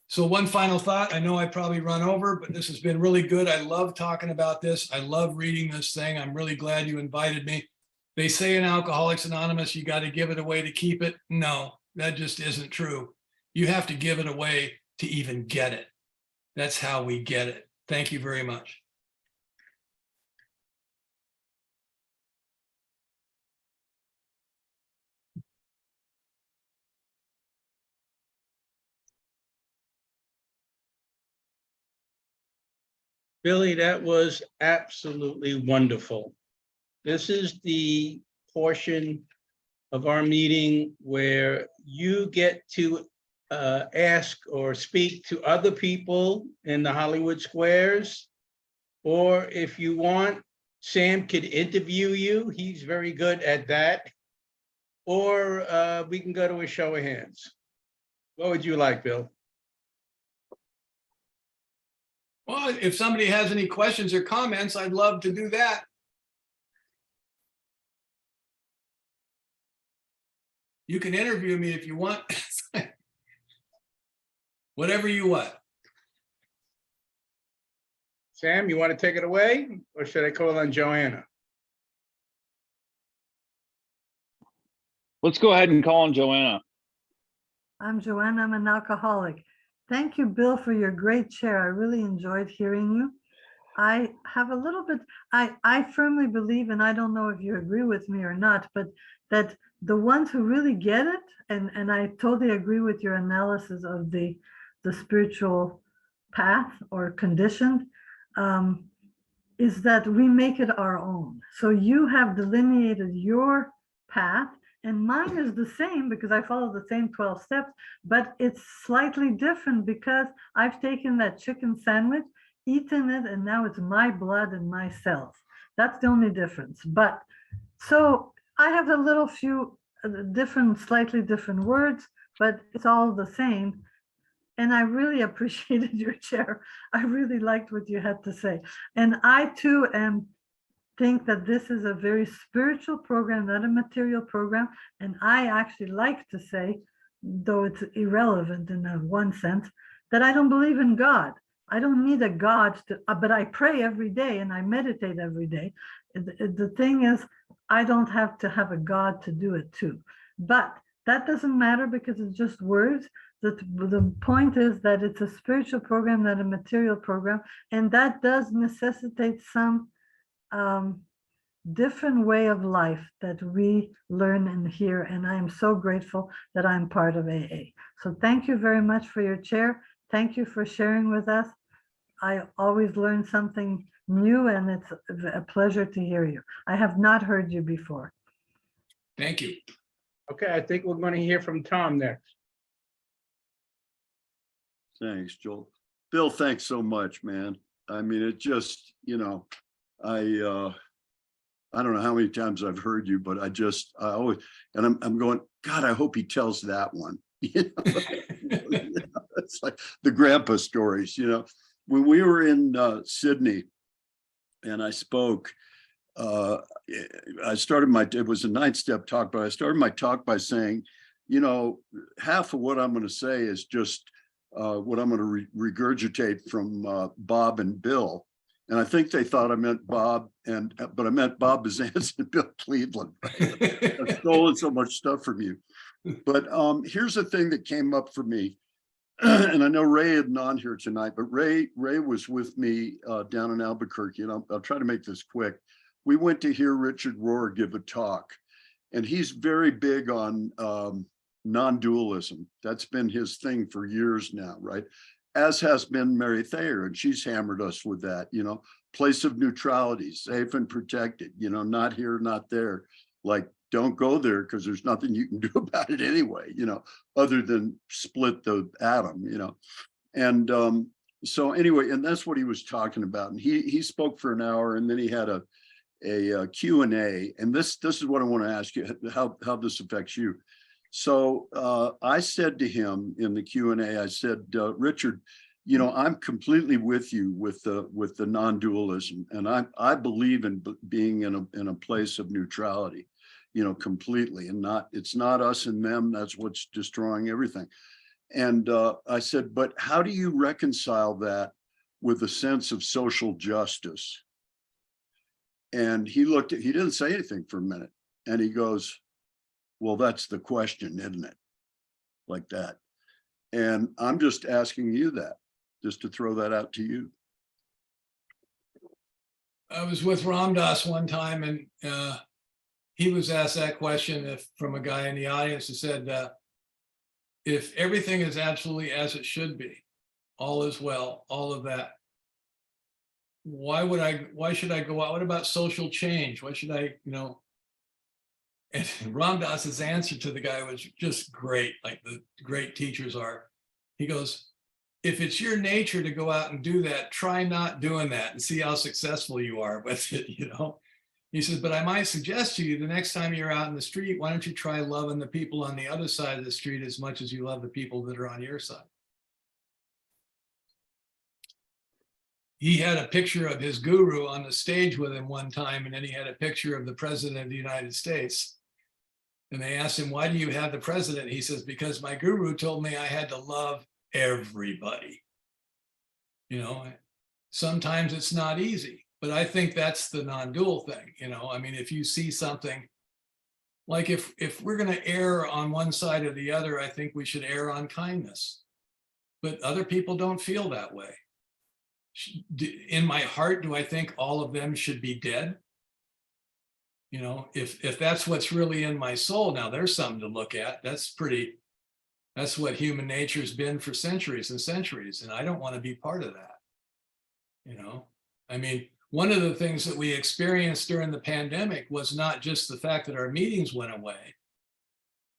So one final thought. I know I probably run over, but this has been really good. I love talking about this. I love reading this thing. I'm really glad you invited me. They say in Alcoholics Anonymous, you got to give it away to keep it. No, that just isn't true. You have to give it away to even get it. That's how we get it. Thank you very much. Billy, that was absolutely wonderful. This is the portion of our meeting where you get to ask or speak to other people in the Hollywood Squares. Or if you want, Sam could interview you. He's very good at that. Or we can go to a show of hands. What would you like, Bill? Well, if somebody has any questions or comments, I'd love to do that. You can interview me if you want. Whatever you want. Sam, you want to take it away? Or should I call on Joanna? Let's go ahead and call on Joanna. I'm Joanna. I'm an alcoholic. Thank you, Bill, for your great share. I really enjoyed hearing you. I have a little bit, I firmly believe, and I don't know if you agree with me or not, but that the ones who really get it, and I totally agree with your analysis of the spiritual path or conditioned, is that we make it our own. So you have delineated your path, and mine is the same because I follow the same 12 steps, but it's slightly different because I've taken that chicken sandwich, eaten it, and now it's my blood and my cells. That's the only difference. But so I have a little few different, slightly different words, but it's all the same. And I really appreciated your share. I really liked what you had to say. And I too think that this is a very spiritual program, not a material program. And I actually like to say, though it's irrelevant in one sense, that I don't believe in God. I don't need a God to, but I pray every day and I meditate every day. The thing is, I don't have to have a God to do it too. But that doesn't matter because it's just words. The point is that it's a spiritual program, not a material program. And that does necessitate some different way of life that we learn and hear. And I am so grateful that I'm part of AA. So thank you very much for your share. Thank you for sharing with us. I always learn something new and it's a pleasure to hear you. I have not heard you before. Thank you. Okay, I think we're going to hear from Tom next. Thanks, Joel. Bill, thanks so much, man. I mean, it just, I don't know how many times I've heard you, but I always, and I'm going, God, I hope he tells that one. It's like the grandpa stories, when we were in Sydney and I spoke, I started it was a 9-step talk, but I started my talk by saying, half of what I'm going to say is just what I'm going to regurgitate from Bob and Bill. And I think they thought I meant Bob, but I meant Bob Bazance and Bill Cleveland. Right? I've stolen so much stuff from you. But here's the thing that came up for me. And I know Ray isn't on here tonight, but Ray was with me down in Albuquerque, and I'll try to make this quick. We went to hear Richard Rohr give a talk, and he's very big on non-dualism. That's been his thing for years now, right? As has been Mary Thayer, and she's hammered us with that, place of neutrality, safe and protected, not here, not there. Like, don't go there because there's nothing you can do about it anyway, other than split the atom, And so anyway, and that's what he was talking about. And he spoke for an hour, and then he had a Q&A. And this is what I want to ask you, how this affects you. So I said to him in the Q&A, I said, Richard, I'm completely with you with the non-dualism, and I believe in being in a place of neutrality, completely, and it's not us and them. That's what's destroying everything. And I said, but how do you reconcile that with a sense of social justice? And he didn't say anything for a minute, and he goes, well, that's the question, isn't it? Like that. And I'm just asking you that, just to throw that out to you. I was with Ram Dass one time, and he was asked that question from a guy in the audience who said, if everything is absolutely as it should be, all is well, all of that, why should I go out? What about social change? Why should I, And Ram Dass's answer to the guy was just great, like the great teachers are. He goes, if it's your nature to go out and do that, try not doing that and see how successful you are with it, He says, but I might suggest to you the next time you're out in the street, why don't you try loving the people on the other side of the street as much as you love the people that are on your side? He had a picture of his guru on the stage with him one time, and then he had a picture of the president of the United States. And they asked him, why do you have the president? He says, because my guru told me I had to love everybody. Sometimes it's not easy, but I think that's the non-dual thing. If you see something, like if we're going to err on one side or the other, I think we should err on kindness. But other people don't feel that way. In my heart, do I think all of them should be dead? If that's what's really in my soul, now there's something to look at. That's what human nature has been for centuries and centuries. And I don't want to be part of that. One of the things that we experienced during the pandemic was not just the fact that our meetings went away,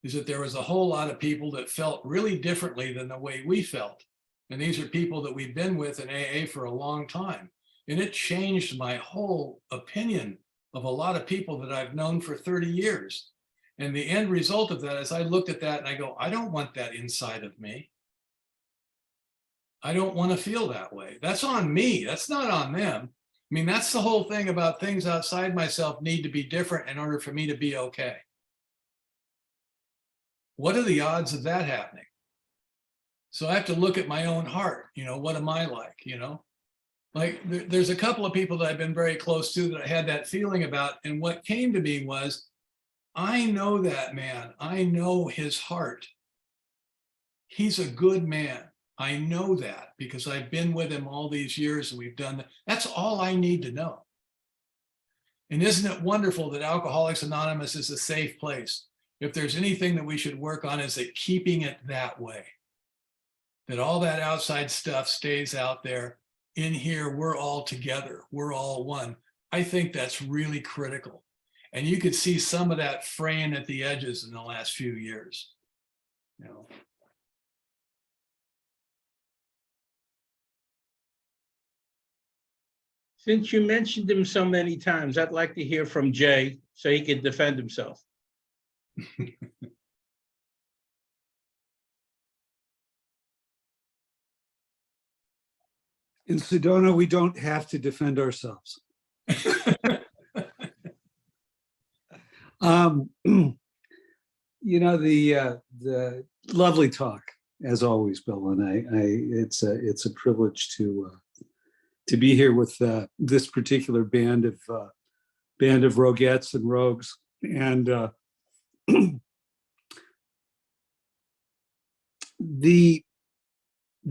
is that there was a whole lot of people that felt really differently than the way we felt. And these are people that we've been with in AA for a long time. And it changed my whole opinion of a lot of people that I've known for 30 years. And the end result of that is I looked at that and I go, I don't want that inside of me. I don't want to feel that way. That's on me. That's not on them. That's the whole thing about things outside myself need to be different in order for me to be okay. What are the odds of that happening? So I have to look at my own heart. What am I like? Like there's a couple of people that I've been very close to that I had that feeling about. And what came to me was, I know that man. I know his heart. He's a good man. I know that because I've been with him all these years and we've done that. That's all I need to know. And isn't it wonderful that Alcoholics Anonymous is a safe place? If there's anything that we should work on, is that keeping it that way. That all that outside stuff stays out there. In here, we're all together. We're all one. I think that's really critical. And you could see some of that fraying at the edges in the last few years. Since you mentioned him so many times, I'd like to hear from Jay so he can defend himself. In Sedona, we don't have to defend ourselves. The lovely talk as always, Bill, and it's a privilege to to be here with this particular band of roguettes and rogues. And the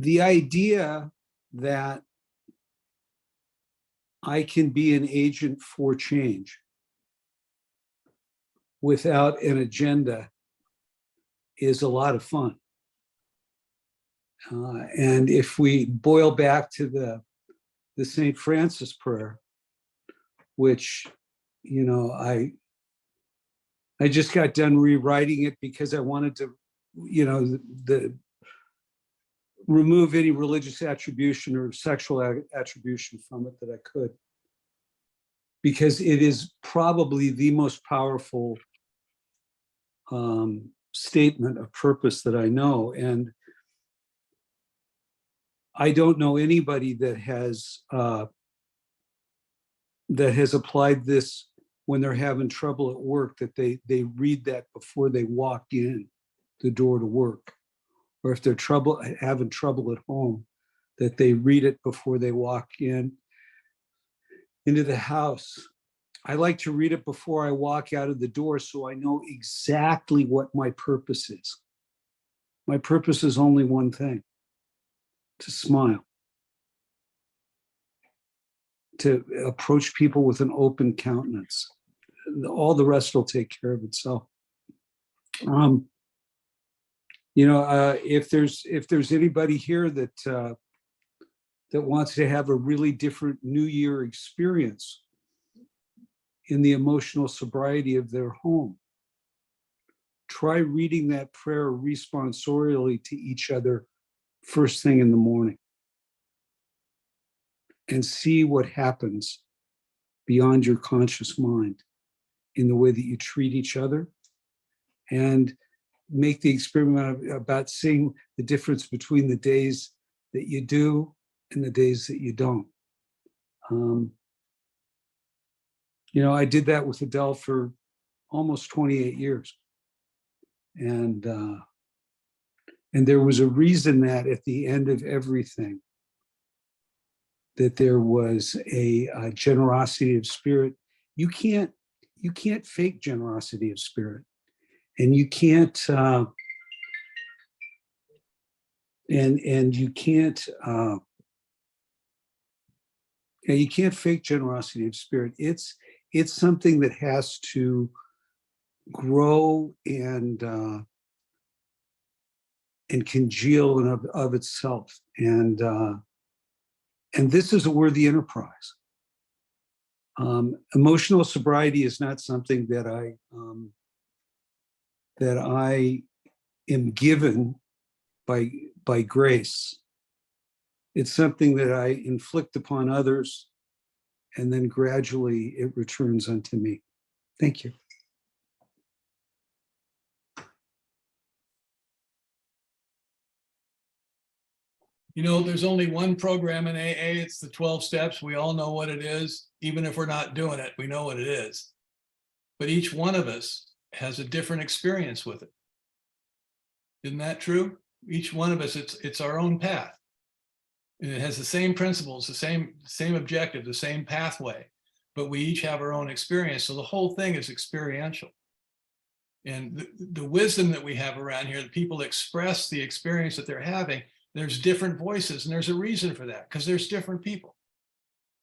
idea that I can be an agent for change without an agenda is a lot of fun. And if we boil back to the St. Francis prayer, which, you know, I just got done rewriting it because I wanted to, you know, remove any religious attribution or sexual attribution from it that I could, because it is probably the most powerful statement of purpose that I know. And I don't know anybody that has applied this when they're having trouble at work, that they read that before they walk in the door to work. Or if they're having trouble at home, that they read it before they walk into the house. I like to read it before I walk out of the door so I know exactly what my purpose is. My purpose is only one thing: to smile, to approach people with an open countenance. All the rest will take care of itself. You know, if there's anybody here that wants to have a really different New Year experience in the emotional sobriety of their home, try reading that prayer responsorially to each other first thing in the morning, and see what happens beyond your conscious mind in the way that you treat each other, and make the experiment about seeing the difference between the days that you do and the days that you don't. You know, I did that with Adele for almost 28 years. And there was a reason that at the end of everything, that there was a generosity of spirit. You can't fake generosity of spirit. And you can't, you can't fake generosity of spirit. It's something that has to grow and congeal in of itself. And this is a worthy enterprise. Emotional sobriety is not something that I am given by grace. It's something that I inflict upon others, and then gradually it returns unto me. Thank you. You know, there's only one program in AA. It's the 12 steps. We all know what it is. Even if we're not doing it, we know what it is. But each one of us has a different experience with it. Isn't that true? Each one of us, it's our own path. And it has the same principles, the same objective, the same pathway, but we each have our own experience. So the whole thing is experiential. And the wisdom that we have around here, that people express the experience that they're having, there's different voices, and there's a reason for that, because there's different people.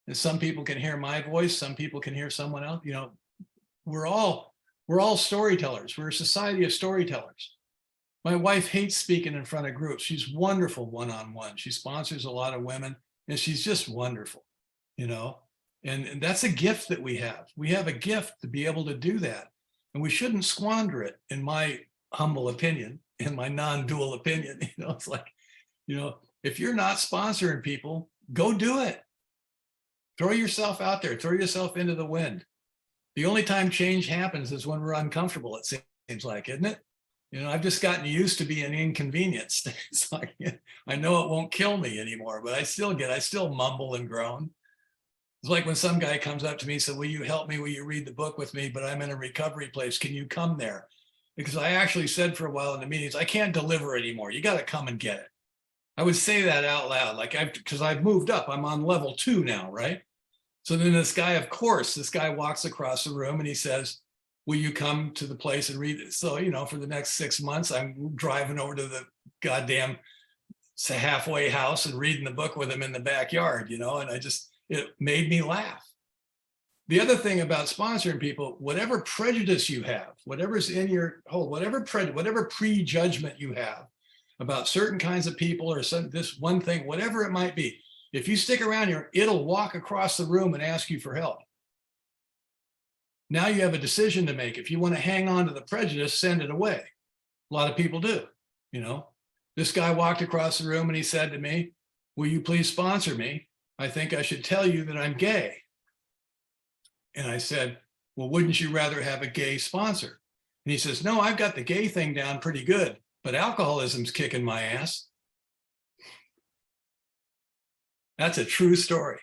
And some people can hear my voice, some people can hear someone else. You know, we're all storytellers. We're a society of storytellers. My wife hates speaking in front of groups. She's wonderful one-on-one. She sponsors a lot of women, and she's just wonderful, you know, and that's a gift that we have. We have a gift to be able to do that, and we shouldn't squander it, in my humble opinion, in my non-dual opinion. You know, it's like, you know, if you're not sponsoring people, go do it. Throw yourself out there, throw yourself into the wind. The only time change happens is when we're uncomfortable, it seems like, isn't it? You know, I've just gotten used to being inconvenienced. It's like, I know it won't kill me anymore, but I still mumble and groan. It's like when some guy comes up to me and said, will you help me? Will you read the book with me? But I'm in a recovery place. Can you come there? Because I actually said for a while in the meetings, I can't deliver anymore. You got to come and get it. I would say that out loud, like because I've moved up. I'm on level 2 now, right? So then this guy, of course, this guy walks across the room and he says, will you come to the place and read it? So, for the next 6 months, I'm driving over to the goddamn halfway house and reading the book with him in the backyard, and it made me laugh. The other thing about sponsoring people, whatever prejudice you have, whatever's in your whole, whatever prejudgment you have about certain kinds of people or this one thing, whatever it might be, if you stick around here, it'll walk across the room and ask you for help. Now you have a decision to make. If you want to hang on to the prejudice, send it away. A lot of people do, This guy walked across the room and he said to me, will you please sponsor me? I think I should tell you that I'm gay. And I said, well, wouldn't you rather have a gay sponsor? And he says, no, I've got the gay thing down pretty good, but alcoholism's kicking my ass. That's a true story.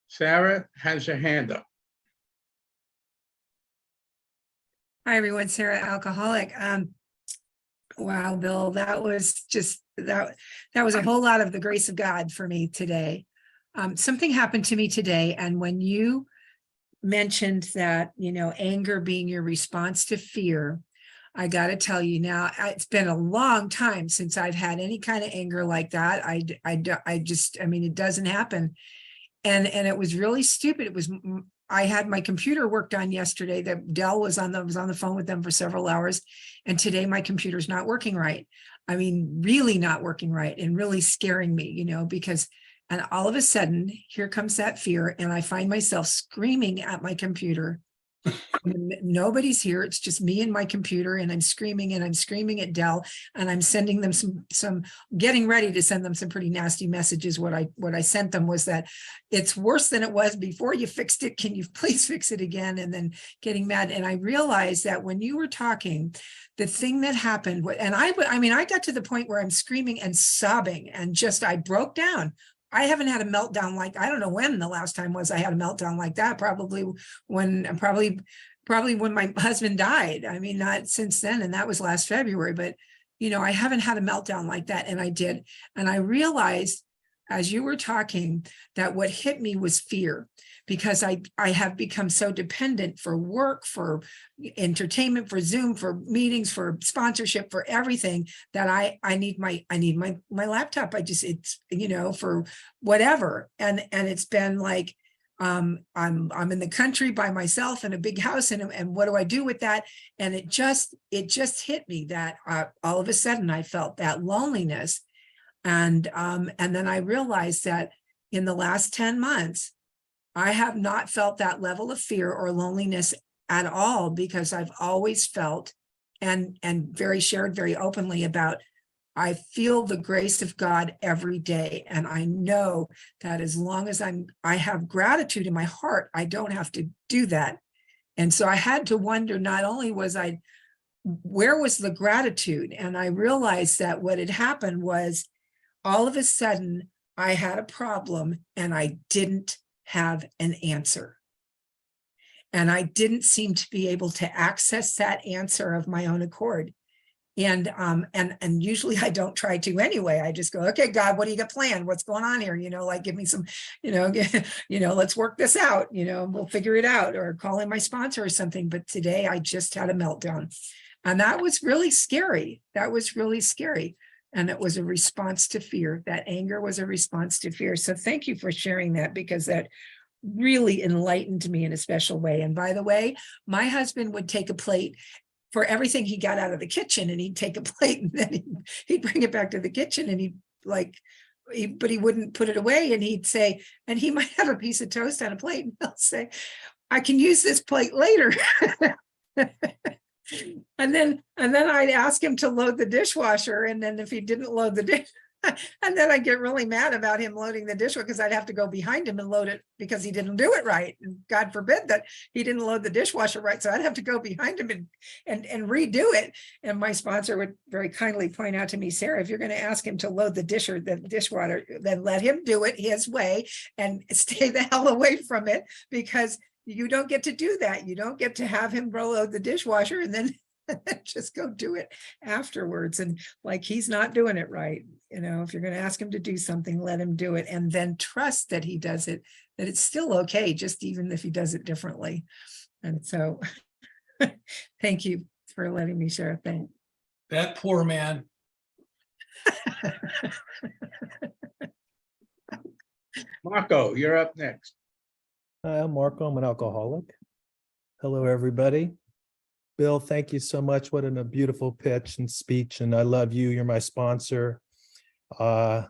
Sarah has her hand up. Hi, everyone. Sarah, alcoholic. Wow, Bill, that was just that was a whole lot of the grace of God for me today. Something happened to me today, and when you mentioned that, anger being your response to fear, I got to tell you now, it's been a long time since I've had any kind of anger like that. It doesn't happen. And it was really stupid. I had my computer worked on yesterday. That Dell was on the phone with them for several hours. And today my computer's not working right. Really not working right, and really scaring me, because, and all of a sudden here comes that fear, and I find myself screaming at my computer. Nobody's here. It's just me and my computer, and I'm screaming at Dell, and I'm sending them some getting ready to send them some pretty nasty messages. What I sent them was that it's worse than it was before you fixed it. Can you please fix it again? And then getting mad. And I realized that when you were talking, the thing that happened, and I got to the point where I'm screaming and sobbing, and I broke down. I haven't had a meltdown I don't know when the last time was I had a meltdown like that. Probably when my husband died. Not since then, and that was last February. But I haven't had a meltdown like that, and I did. And I realized as you were talking that what hit me was fear, because I have become so dependent for work, for entertainment, for Zoom, for meetings, for sponsorship, for everything, that I need my laptop. It's for whatever. And it's been like, I'm in the country by myself in a big house, and what do I do with that? And it just hit me that all of a sudden I felt that loneliness. And then I realized that in the last 10 months, I have not felt that level of fear or loneliness at all, because I've always felt and shared very openly about, I feel the grace of God every day. And I know that as long as I have gratitude in my heart, I don't have to do that. And so I had to wonder, not only where was the gratitude? And I realized that what had happened was, all of a sudden I had a problem and I didn't have an answer. And I didn't seem to be able to access that answer of my own accord. And usually I don't try to anyway. I just go, okay, God, what do you got planned? What's going on here? Give me some, let's work this out, we'll figure it out, or call in my sponsor or something. But today I just had a meltdown, and that was really scary. And it was a response to fear. That anger was a response to fear. So thank you for sharing that, because that really enlightened me in a special way. And by the way, my husband would take a plate for everything he got out of the kitchen, and he'd take a plate and then he'd bring it back to the kitchen, and but he wouldn't put it away. And he'd say, and he might have a piece of toast on a plate, and he'll say, I can use this plate later. And then I'd ask him to load the dishwasher. And then if he didn't load the dish, and then I'd get really mad about him loading the dishwasher, because I'd have to go behind him and load it because he didn't do it right. And God forbid that he didn't load the dishwasher right. So I'd have to go behind him and redo it. And my sponsor would very kindly point out to me, Sarah, if you're going to ask him to load the dishwater, then let him do it his way and stay the hell away from it, because you don't get to do that. You don't get to have him roll out the dishwasher and then just go do it afterwards. And like, he's not doing it right. You know, if you're going to ask him to do something, let him do it, and then trust that he does it, that it's still okay, just even if he does it differently. And so thank you for letting me share a thing. That poor man. Marco, you're up next. Hi, I'm Marco. I'm an alcoholic. Hello, everybody. Bill, thank you so much. What a beautiful pitch and speech. And I love you. You're my sponsor. I've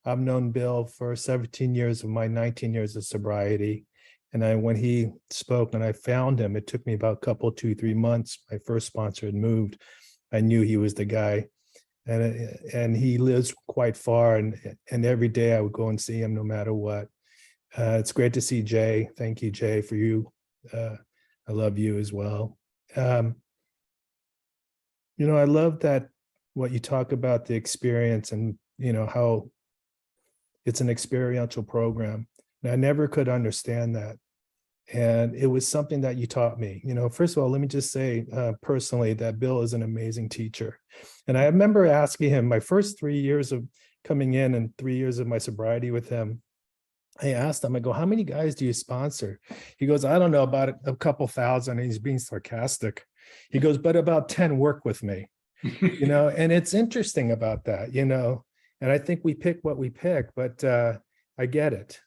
known Bill for 17 years of my 19 years of sobriety. And when he spoke and I found him, it took me about a couple, 2-3 months. My first sponsor had moved. I knew he was the guy. And he lives quite far. And every day I would go and see him no matter what. It's great to see Jay. Thank you, Jay, for you. I love you as well. I love that what you talk about the experience and, how it's an experiential program. And I never could understand that. And it was something that you taught me. First of all, let me just say personally that Bill is an amazing teacher. And I remember asking him my first 3 years of coming in and 3 years of my sobriety with him, I asked him, I go, how many guys do you sponsor? He goes, I don't know, about a couple thousand. And he's being sarcastic. He goes, but about 10 work with me, and it's interesting about that, and I think we pick what we pick, but I get it,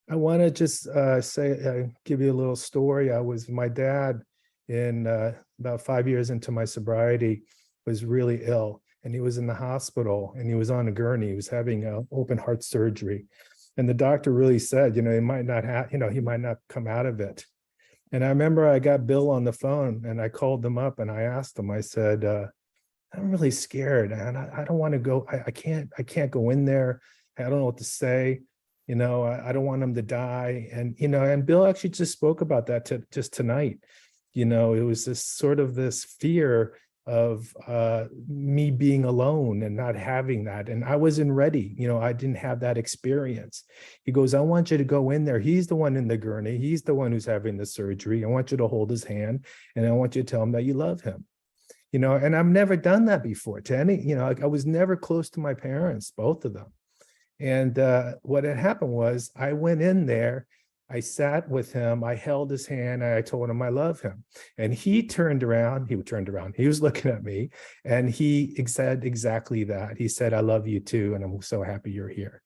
I want to just give you a little story. I was, my dad in about 5 years into my sobriety was really ill. And he was in the hospital and he was on a gurney. He was having open heart surgery. And the doctor really said, he might not have, he might not come out of it. And I remember I got Bill on the phone and I called him up and I asked him, I said, I'm really scared and I don't want to go. I can't go in there. I don't know what to say. I don't want him to die. And, and Bill actually just spoke about that just tonight. It was this sort of this fear of me being alone and not having that. And I wasn't ready. I didn't have that experience. He goes, I want you to go in there. He's the one in the gurney. He's the one who's having the surgery. I want you to hold his hand and I want you to tell him that you love him. And I've never done that before to any, I was never close to my parents, both of them. And what had happened was I went in there, I sat with him, I held his hand, and I told him I love him. And he turned around, he was looking at me, and he said exactly that. He said, I love you too, and I'm so happy you're here.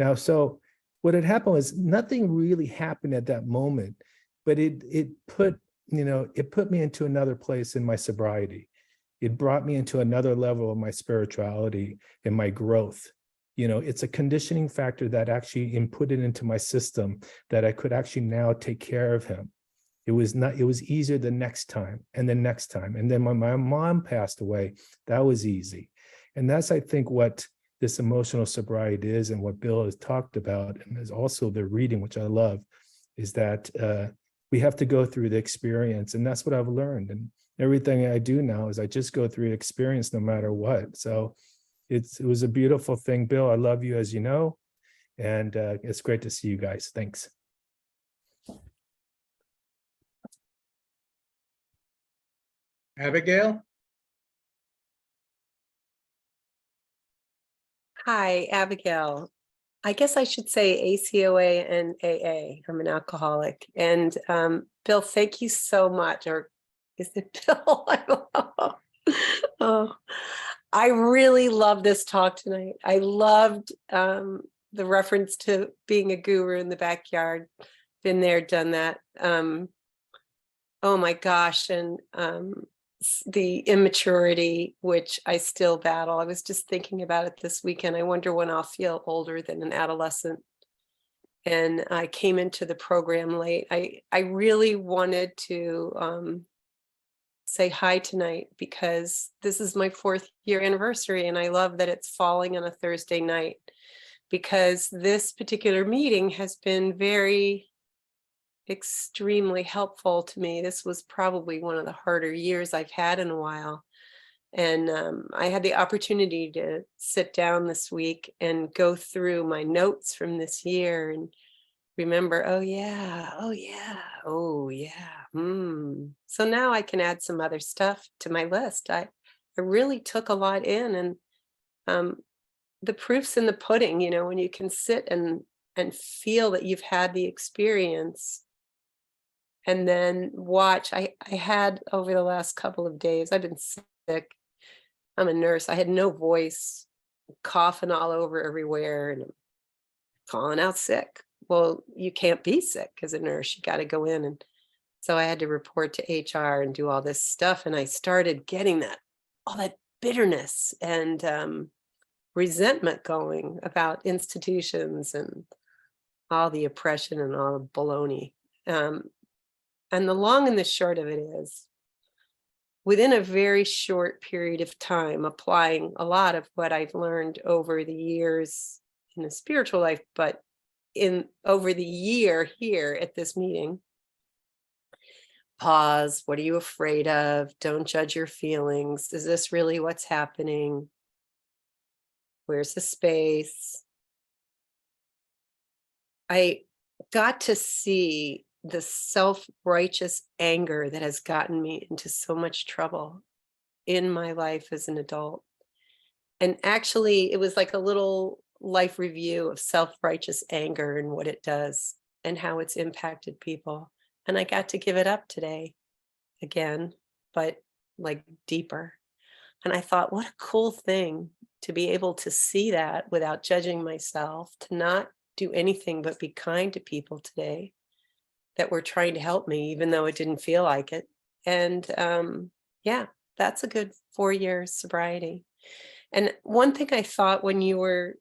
Now, so what had happened was nothing really happened at that moment, but it put me into another place in my sobriety. It brought me into another level of my spirituality and my growth. It's a conditioning factor that actually inputted into my system that I could actually now take care of him. It was easier the next time and the next time. And then when my mom passed away, that was easy. And that's, I think, what this emotional sobriety is and what Bill has talked about. And there's also the reading, which I love, is that we have to go through the experience. And that's what I've learned. And everything I do now is I just go through the experience no matter what. So it was a beautiful thing. Bill, I love you, as you know, and it's great to see you guys. Thanks. Abigail? Hi, Abigail. I guess I should say ACOA and AA. I'm an alcoholic. And Bill, thank you so much. Or is it Bill? I don't know. Oh, I really love this talk tonight. I loved the reference to being a guru in the backyard. Been there, done that. Oh my gosh. And the immaturity, which I still battle. I was just thinking about it this weekend. I wonder when I'll feel older than an adolescent. And I came into the program late. I really wanted to say hi tonight because this is my 4th year anniversary. And I love that it's falling on a Thursday night because this particular meeting has been very extremely helpful to me. This was probably one of the harder years I've had in a while. And I had the opportunity to sit down this week and go through my notes from this year and remember, oh yeah, oh yeah, oh yeah. So now I can add some other stuff to my list. I really took a lot in, and the proof's in the pudding, when you can sit and feel that you've had the experience and then watch. I had over the last couple of days, I've been sick. I'm a nurse. I had no voice, coughing all over everywhere, and calling out sick. Well, you can't be sick as a nurse. You got to go in. And so I had to report to HR and do all this stuff. And I started getting all that bitterness and resentment going about institutions and all the oppression and all the baloney. And the long and the short of it is, within a very short period of time, applying a lot of what I've learned over the years in the spiritual life, but over the year here at this meeting, pause. What are you afraid of? Don't judge your feelings. Is this really what's happening? Where's the space? I got to see the self-righteous anger that has gotten me into so much trouble in my life as an adult. And actually, it was like a little life review of self-righteous anger and what it does and how it's impacted people. And I got to give it up today again, but like deeper. And I thought, what a cool thing to be able to see that without judging myself, to not do anything but be kind to people today that were trying to help me, even though it didn't feel like it. And yeah, that's a good 4 years sobriety. And one thing I thought when you were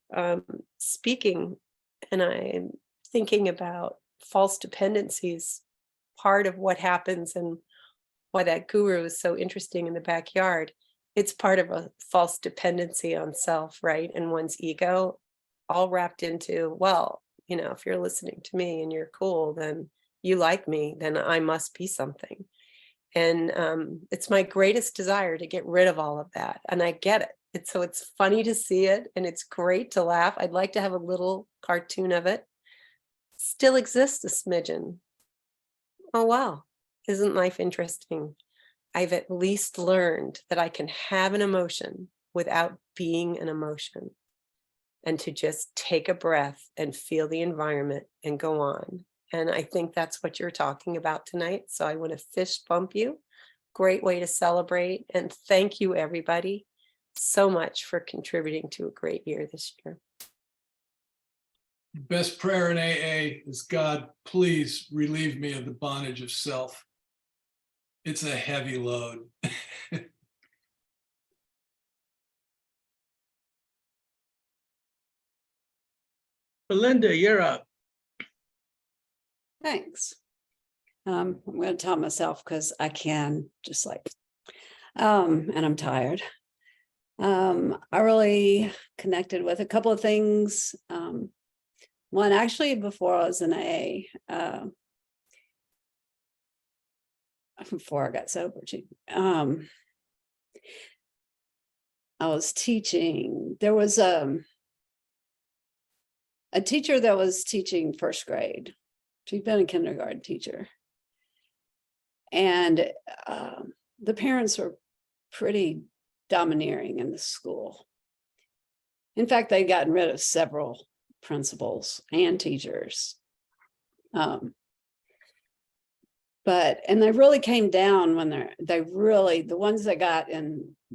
speaking, and I'm thinking about false dependencies, part of what happens and why that guru is so interesting in the backyard, it's part of a false dependency on self, right? And one's ego, all wrapped into, well, if you're listening to me and you're cool, then you like me, then I must be something. And it's my greatest desire to get rid of all of that. And I get it. So it's funny to see it, and it's great to laugh. I'd like to have a little cartoon of it. Still exists a smidgen. Oh, wow. Isn't life interesting? I've at least learned that I can have an emotion without being an emotion, and to just take a breath and feel the environment and go on. And I think that's what you're talking about tonight. So I want to fist bump you. Great way to celebrate. And thank you, everybody, so much for contributing to a great year this year. Best prayer in AA is, God, please relieve me of the bondage of self. It's a heavy load. Belinda, you're up. Thanks. I'm going to tell myself because I can, just like, and I'm tired. I really connected with a couple of things. One, actually, before I was in AA, before I got sober, I was teaching. There was a teacher that was teaching first grade. She'd been a kindergarten teacher. And the parents were pretty domineering in the school. In fact, they'd gotten rid of several principals and teachers. And they really came down when the ones that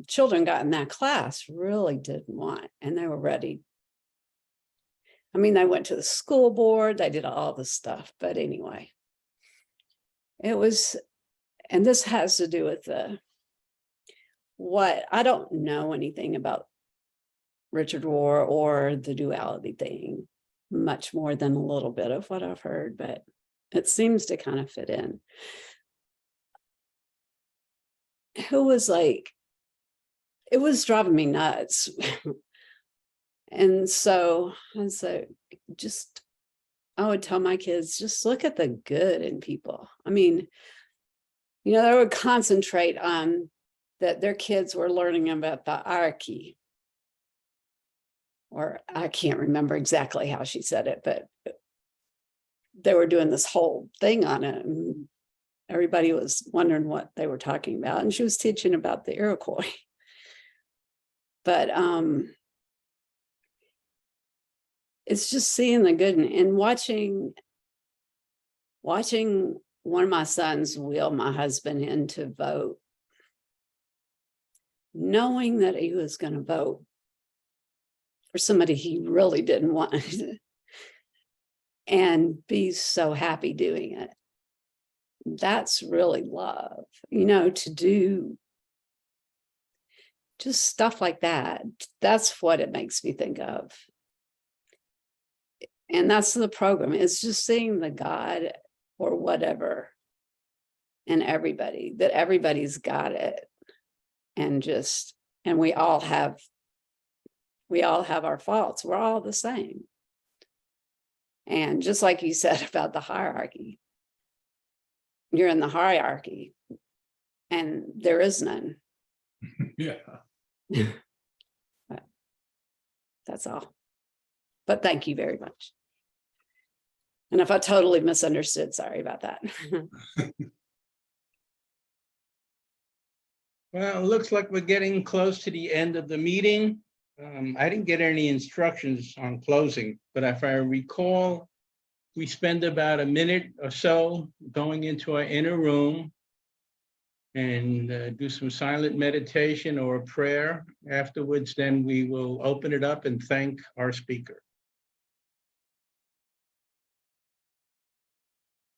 children got in that class really didn't want, and they were ready. I mean, they went to the school board, they did all this stuff, but anyway, and this has to do with what I don't know anything about Richard Rohr or the duality thing, much more than a little bit of what I've heard, but it seems to kind of fit in. Who was like, it was driving me nuts. And so I would tell my kids, just look at the good in people. I mean, they would concentrate on that their kids were learning about the hierarchy. Or I can't remember exactly how she said it, but they were doing this whole thing on it. And everybody was wondering what they were talking about. And she was teaching about the Iroquois. But it's just seeing the good and watching one of my sons wheel my husband in to vote, knowing that he was going to vote for somebody he really didn't want and be so happy doing it. That's really love, to do just stuff like that. That's what it makes me think of. And that's the program. It's just seeing the God or whatever in everybody, that everybody's got it. And we all have our faults. We're all the same. And just like you said about the hierarchy, you're in the hierarchy and there is none. Yeah. That's all. But thank you very much. And if I totally misunderstood, sorry about that. Well, it looks like we're getting close to the end of the meeting. I didn't get any instructions on closing, but if I recall, we spend about a minute or so going into our inner room and do some silent meditation or a prayer. Afterwards, then we will open it up and thank our speaker.